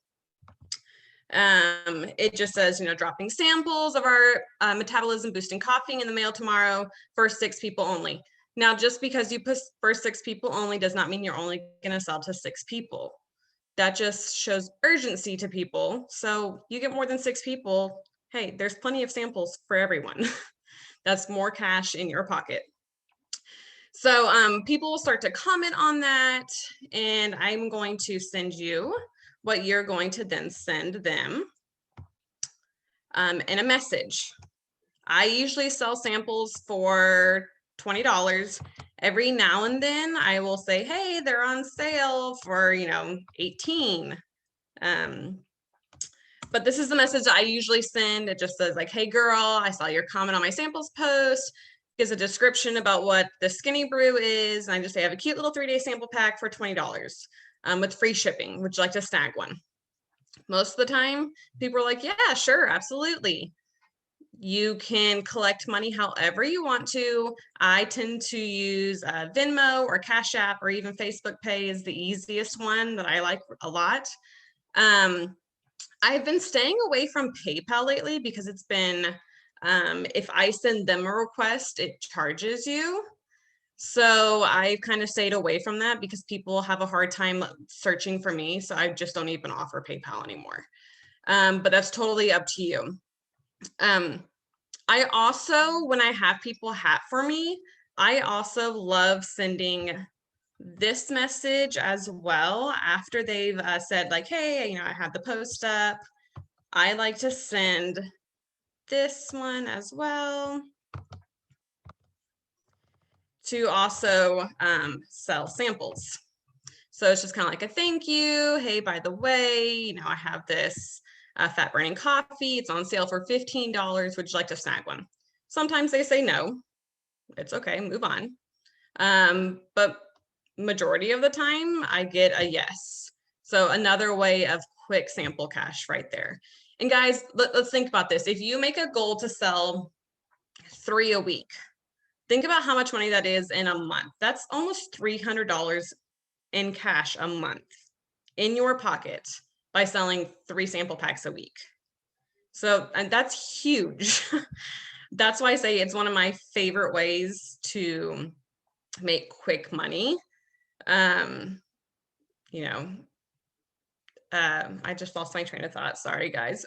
It just says, dropping samples of our metabolism boosting coffee in the mail tomorrow for 6 people only. Now, just because you put for 6 people only does not mean you're only going to sell to 6 people. That just shows urgency to people. So you get more than 6 people. Hey, there's plenty of samples for everyone. That's more cash in your pocket. So people will start to comment on that, and I'm going to send you what you're going to then send them in a message. I usually sell samples for $20. Every now and then I will say, hey, they're on sale for, $18. But this is the message I usually send. It just says like, hey girl, I saw your comment on my samples post. Gives a description about what the skinny brew is. And I just say I have a cute little 3-day sample pack for $20 with free shipping. Would you like to snag one? Most of the time people are like, yeah, sure, absolutely. You can collect money however you want to. I tend to use Venmo or Cash App, or even Facebook Pay is the easiest one that I like a lot. I've been staying away from PayPal lately because it's been, if I send them a request, it charges you. So I've kind of stayed away from that because people have a hard time searching for me. So I just don't even offer PayPal anymore. But that's totally up to you. I also, when I have people hat for me, I also love sending this message as well after they've said like, hey, I had the post up. I like to send this one as well to also sell samples. So it's just kind of like a thank you. Hey, by the way, I have this fat burning coffee. It's on sale for $15. Would you like to snag one? Sometimes they say no. It's okay, move on. But majority of the time I get a yes. So another way of quick sample cash right there. And guys, let's think about this. If you make a goal to sell 3 a week, think about how much money that is in a month. That's almost $300 in cash a month in your pocket by selling 3 sample packs a week. So, and that's huge. That's why I say it's one of my favorite ways to make quick money. I just lost my train of thought. Sorry, guys.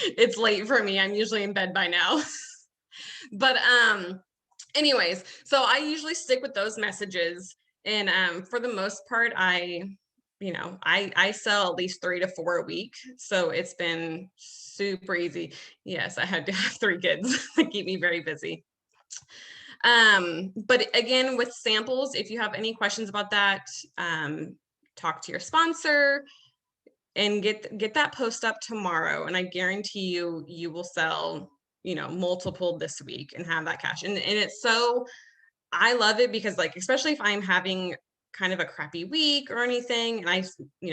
It's late for me. I'm usually in bed by now. But anyways, so I usually stick with those messages. And for the most part, I sell at least 3 to 4 a week. So it's been super easy. Yes, I had to have 3 kids that keep me very busy. But again, with samples, if you have any questions about that, talk to your sponsor and get that post up tomorrow. And I guarantee you will sell, multiple this week and have that cash. And it's so, I love it because especially if I'm having kind of a crappy week or anything, and I,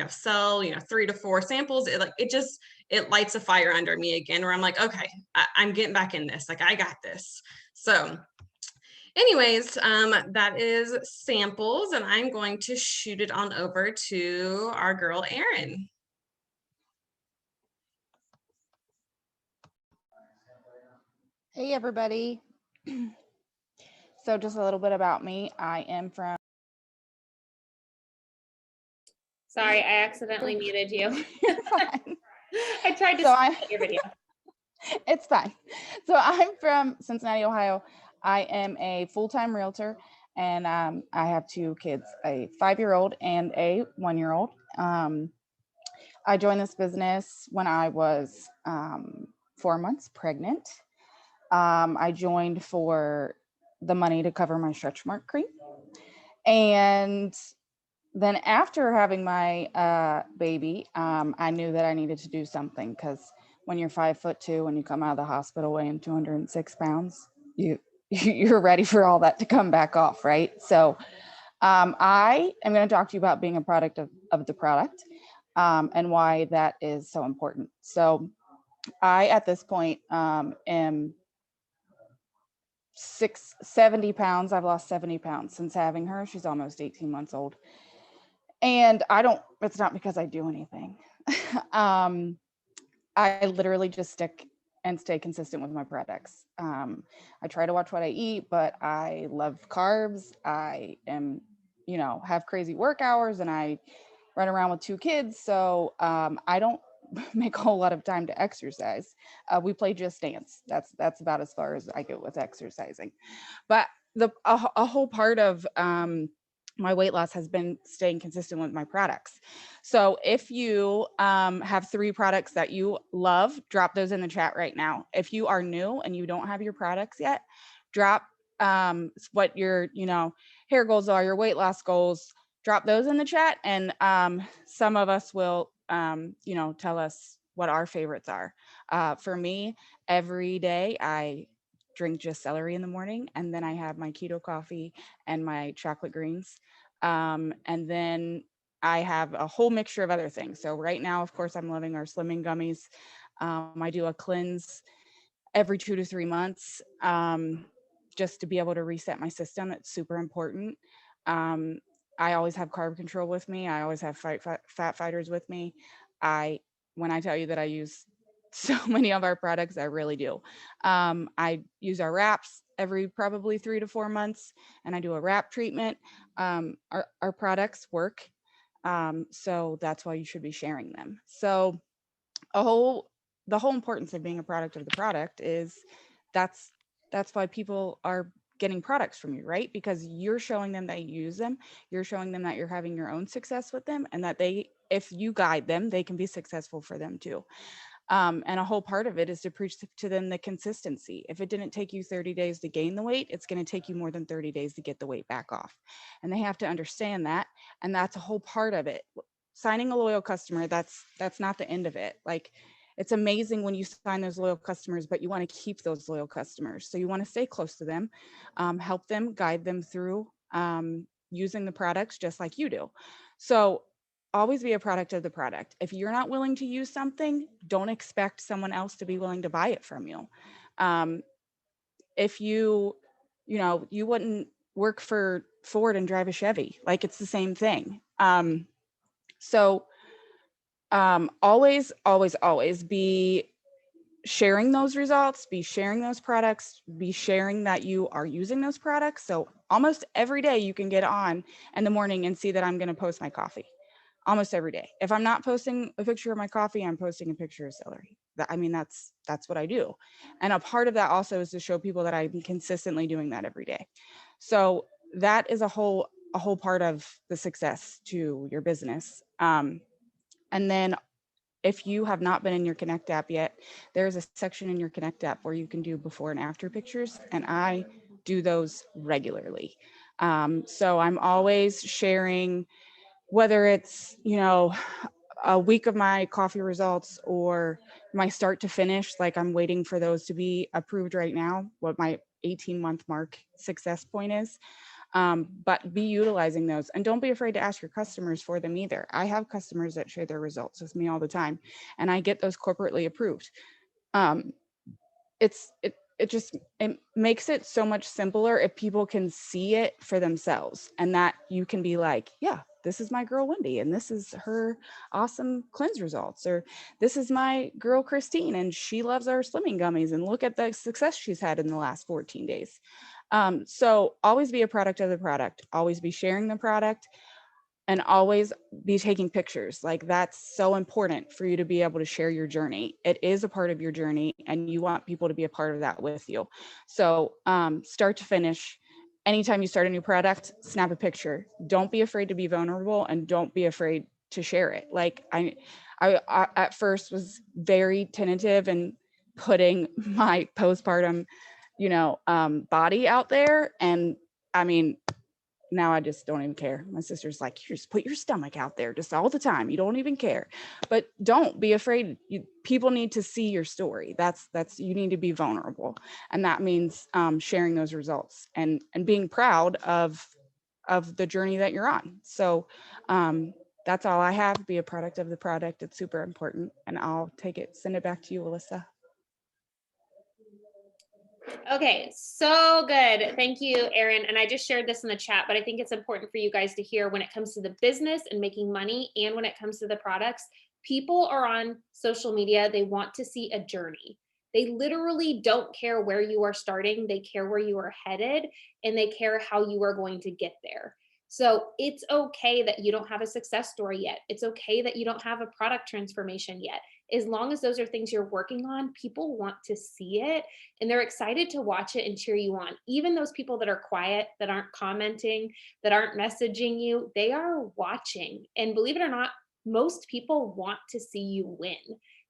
sell, 3 to 4 samples, it lights a fire under me again, where I'm like, okay, I'm getting back in this. I got this. So anyways, that is samples, and I'm going to shoot it on over to our girl, Erin. Hey everybody. So just a little bit about me. I am from Sorry, I accidentally muted you. fine. I tried to So stop I your video. it's fine. So I'm from Cincinnati, Ohio. I am a full-time realtor and I have two kids, a 5-year-old and a 1-year-old. I joined this business when I was 4 months pregnant. I joined for the money to cover my stretch mark cream. And then after having my baby, I knew that I needed to do something because when you're 5'2" and you come out of the hospital weighing 206 pounds, you're ready for all that to come back off, right? So I am going to talk to you about being a product of the product and why that is so important. So I, at this point, am 70 pounds. I've lost 70 pounds since having her. She's almost 18 months old. And it's not because I do anything. I literally just stick and stay consistent with my products. I try to watch what I eat, but I love carbs. I am, have crazy work hours and I run around with 2 kids. So I don't make a whole lot of time to exercise. We play Just Dance. That's about as far as I get with exercising. But a whole part of my weight loss has been staying consistent with my products. So if you have 3 products that you love, drop those in the chat right now. If you are new and you don't have your products yet, drop what your hair goals are, your weight loss goals. Drop those in the chat, and some of us will tell us what our favorites are. For me, every day I drink just celery in the morning, and then I have my keto coffee and my chocolate greens. And then I have a whole mixture of other things. So right now, of course, I'm loving our slimming gummies. I do a cleanse every 2 to 3 months just to be able to reset my system. It's super important. I always have carb control with me. I always have fat fighters with me. When I tell you that I use so many of our products, I really do. I use our wraps every probably 3 to 4 months, and I do a wrap treatment. Our products work, so that's why you should be sharing them. So the whole importance of being a product of the product is that's why people are getting products from you, right? Because you're showing them that you use them, you're showing them that you're having your own success with them, and that if you guide them, they can be successful for them too. And a whole part of it is to preach to them the consistency. If it didn't take you 30 days to gain the weight, it's going to take you more than 30 days to get the weight back off. And they have to understand that. And that's a whole part of it. Signing a loyal customer, that's not the end of it. Like, it's amazing when you sign those loyal customers, but you want to keep those loyal customers. So you want to stay close to them, help them, guide them through using the products just like you do. So always be a product of the product. If you're not willing to use something, don't expect someone else to be willing to buy it from you. If you wouldn't work for Ford and drive a Chevy, like it's the same thing. Always, always, always be sharing those results, be sharing those products, be sharing that you are using those products. So almost every day you can get on in the morning and see that I'm going to post my coffee. Almost every day. If I'm not posting a picture of my coffee, I'm posting a picture of celery. That's what I do. And a part of that also is to show people that I'm consistently doing that every day. So that is a whole part of the success to your business. And then if you have not been in your Connect app yet, there's a section in your Connect app where you can do before and after pictures, and I do those regularly. So I'm always sharing, whether it's, a week of my coffee results or my start to finish, like I'm waiting for those to be approved right now, what my 18-month mark success point is. But be utilizing those, and don't be afraid to ask your customers for them either. I have customers that share their results with me all the time, and I get those corporately approved. it makes it so much simpler if people can see it for themselves, and that you can be like, yeah, this is my girl Wendy and this is her awesome cleanse results, or this is my girl Christine and she loves our slimming gummies and look at the success she's had in the last 14 days. So always be a product of the product, always be sharing the product, and always be taking pictures. Like, that's so important for you to be able to share your journey. It is a part of your journey and you want people to be a part of that with you. So start to finish, anytime you start a new product, snap a picture. Don't be afraid to be vulnerable and don't be afraid to share it. Like I at first was very tentative and putting my postpartum, body out there. And I mean, now I just don't even care. My sister's like, you just put your stomach out there just all the time. You don't even care. But don't be afraid. People need to see your story. That's you need to be vulnerable. And that means sharing those results and being proud of the journey that you're on. So that's all I have. Be a product of the product. It's super important. And I'll send it back to you, Alyssa. Okay, so good. Thank you, Erin. And I just shared this in the chat, but I think it's important for you guys to hear when it comes to the business and making money and when it comes to the products, people are on social media. They want to see a journey. They literally don't care where you are starting. They care where you are headed and they care how you are going to get there. So it's okay that you don't have a success story yet. It's okay that you don't have a product transformation yet. As long as those are things you're working on, people want to see it and they're excited to watch it and cheer you on. Even those people that are quiet, that aren't commenting, that aren't messaging you, they are watching. And believe it or not, most people want to see you win.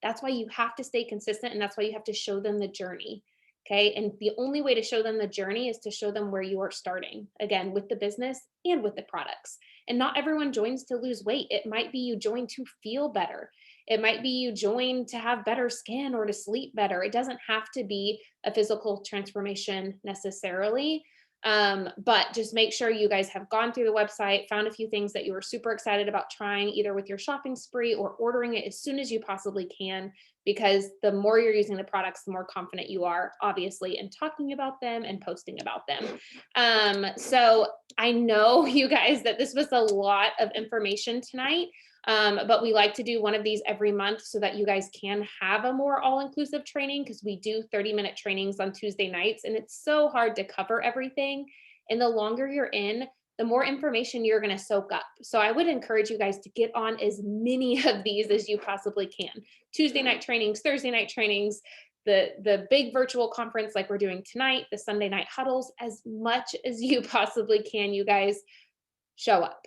That's why you have to stay consistent and that's why you have to show them the journey. Okay. And the only way to show them the journey is to show them where you are starting, again, with the business and with the products. And not everyone joins to lose weight. It might be you join to feel better. It might be you join to have better skin or to sleep better. It doesn't have to be a physical transformation necessarily. But just make sure you guys have gone through the website, found a few things that you were super excited about trying, either with your shopping spree or ordering it as soon as you possibly can, because the more you're using the products, the more confident you are, obviously, in talking about them and posting about them. So I know, you guys, that this was a lot of information tonight. But we like to do one of these every month so that you guys can have a more all-inclusive training, because we do 30-minute trainings on Tuesday nights and it's so hard to cover everything. And the longer you're in, the more information you're going to soak up. So I would encourage you guys to get on as many of these as you possibly can. Tuesday night trainings, Thursday night trainings, the big virtual conference like we're doing tonight, the Sunday night huddles, as much as you possibly can, you guys show up.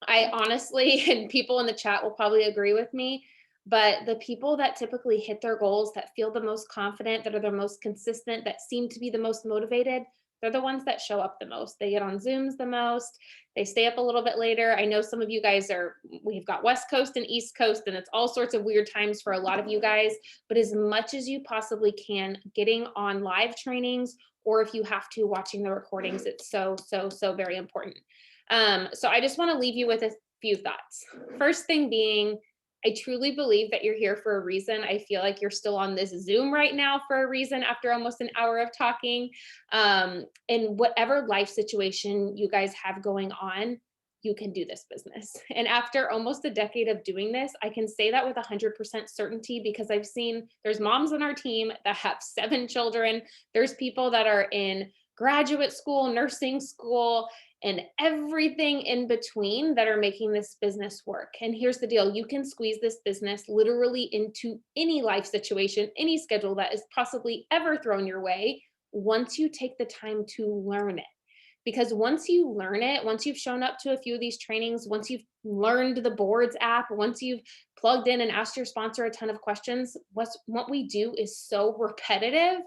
I honestly, and people in the chat will probably agree with me, but the people that typically hit their goals, that feel the most confident, that are the most consistent, that seem to be the most motivated, they're the ones that show up the most. They get on Zooms the most. They stay up a little bit later. I know some of you guys we've got West Coast and East Coast, and it's all sorts of weird times for a lot of you guys, but as much as you possibly can, getting on live trainings, or if you have to, watching the recordings, it's so, so, so very important. So I just want to leave you with a few thoughts. First thing being, I truly believe that you're here for a reason. I feel like you're still on this Zoom right now for a reason after almost an hour of talking. And whatever life situation you guys have going on, you can do this business. And after almost a decade of doing this, I can say that with 100% certainty, because I've seen there's moms on our team that have 7 children. There's people that are in graduate school, nursing school, and everything in between that are making this business work. And here's the deal. You can squeeze this business literally into any life situation, any schedule that is possibly ever thrown your way, once you take the time to learn it. Because once you learn it, once you've shown up to a few of these trainings, once you've learned the boards app, once you've plugged in and asked your sponsor a ton of questions, what we do is so repetitive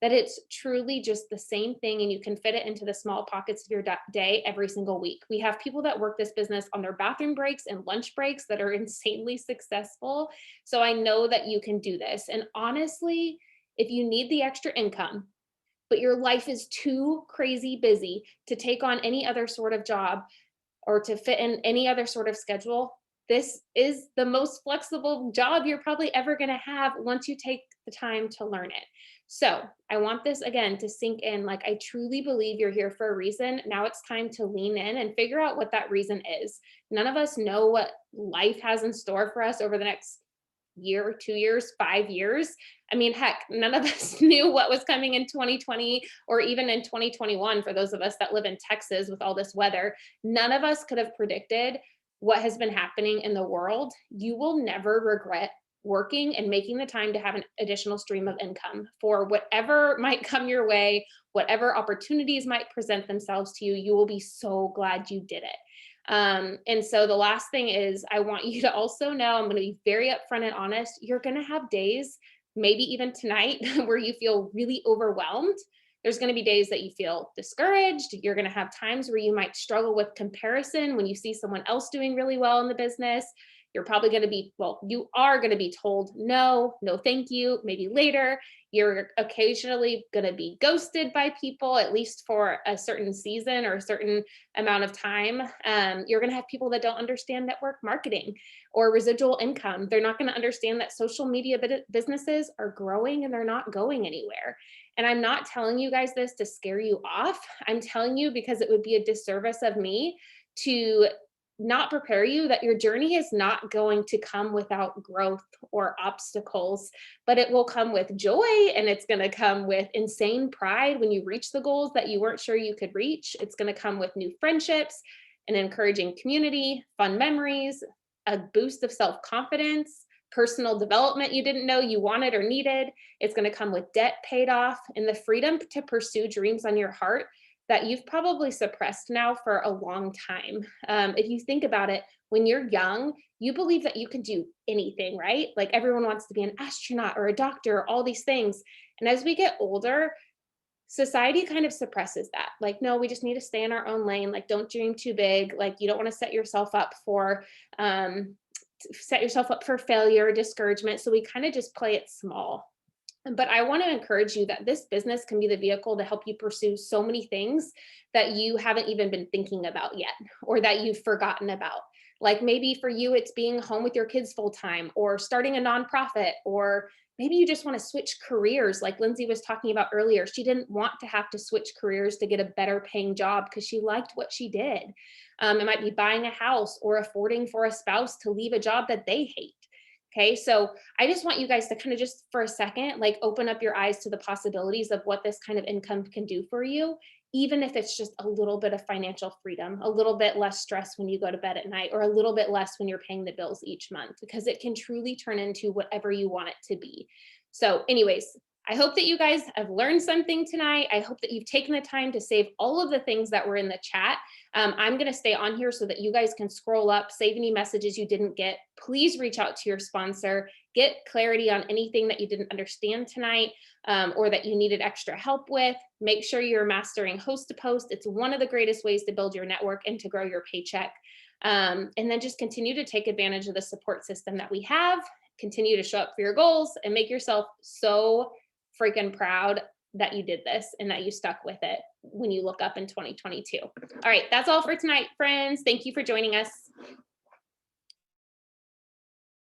that it's truly just the same thing, and you can fit it into the small pockets of your day every single week. We have people that work this business on their bathroom breaks and lunch breaks that are insanely successful. So I know that you can do this. And honestly, if you need the extra income, but your life is too crazy busy to take on any other sort of job or to fit in any other sort of schedule, this is the most flexible job you're probably ever going to have once you take the time to learn it. So I want this again to sink in. Like, I truly believe you're here for a reason. Now it's time to lean in and figure out what that reason is. None of us know what life has in store for us over the next year, 2 years, 5 years. I mean, heck, none of us knew what was coming in 2020 or even in 2021 for those of us that live in Texas with all this weather. None of us could have predicted what has been happening in the world. You will never regret working and making the time to have an additional stream of income for whatever might come your way, whatever opportunities might present themselves to you. You will be so glad you did it. And so the last thing is, I want you to also know, I'm going to be very upfront and honest. You're going to have days, maybe even tonight, where you feel really overwhelmed. There's going to be days that you feel discouraged. You're going to have times where you might struggle with comparison when you see someone else doing really well in the business. You're probably going to be, well, you are going to be told, no, thank you, maybe later. You're occasionally going to be ghosted by people, at least for a certain season or a certain amount of time. You're going to have people that don't understand network marketing or residual income. They're not going to understand that social media businesses are growing and they're not going anywhere. And I'm not telling you guys this to scare you off. I'm telling you because it would be a disservice of me to not prepare you that your journey is not going to come without growth or obstacles, but it will come with joy, and it's going to come with insane pride when you reach the goals that you weren't sure you could reach. It's going to come with new friendships, an encouraging community, fun memories, a boost of self-confidence, personal development you didn't know you wanted or needed. It's going to come with debt paid off and the freedom to pursue dreams on your heart that you've probably suppressed now for a long time. If you think about it, when you're young, you believe that you can do anything, right? Like everyone wants to be an astronaut or a doctor, all these things. And as we get older, society kind of suppresses that. Like, no, we just need to stay in our own lane. Like, don't dream too big. Like, you don't want to set yourself up for failure, discouragement. So we kind of just play it small. But I want to encourage you that this business can be the vehicle to help you pursue so many things that you haven't even been thinking about yet, or that you've forgotten about. Like maybe for you, it's being home with your kids full time, or starting a nonprofit, or maybe you just want to switch careers. Like Lindsay was talking about earlier, she didn't want to have to switch careers to get a better paying job because she liked what she did. It might be buying a house or affording for a spouse to leave a job that they hate. Okay, so I just want you guys to kind of just for a second, like open up your eyes to the possibilities of what this kind of income can do for you, even if it's just a little bit of financial freedom, a little bit less stress when you go to bed at night, or a little bit less when you're paying the bills each month, because it can truly turn into whatever you want it to be. So anyways, I hope that you guys have learned something tonight. I hope that you've taken the time to save all of the things that were in the chat. I'm going to stay on here so that you guys can scroll up, save any messages you didn't get. Please reach out to your sponsor, get clarity on anything that you didn't understand tonight, or that you needed extra help with. Make sure you're mastering host to post. It's one of the greatest ways to build your network and to grow your paycheck. And then just continue to take advantage of the support system that we have. Continue to show up for your goals and make yourself so freaking proud that you did this and that you stuck with it when you look up in 2022. All right, that's all for tonight, friends. Thank you for joining us.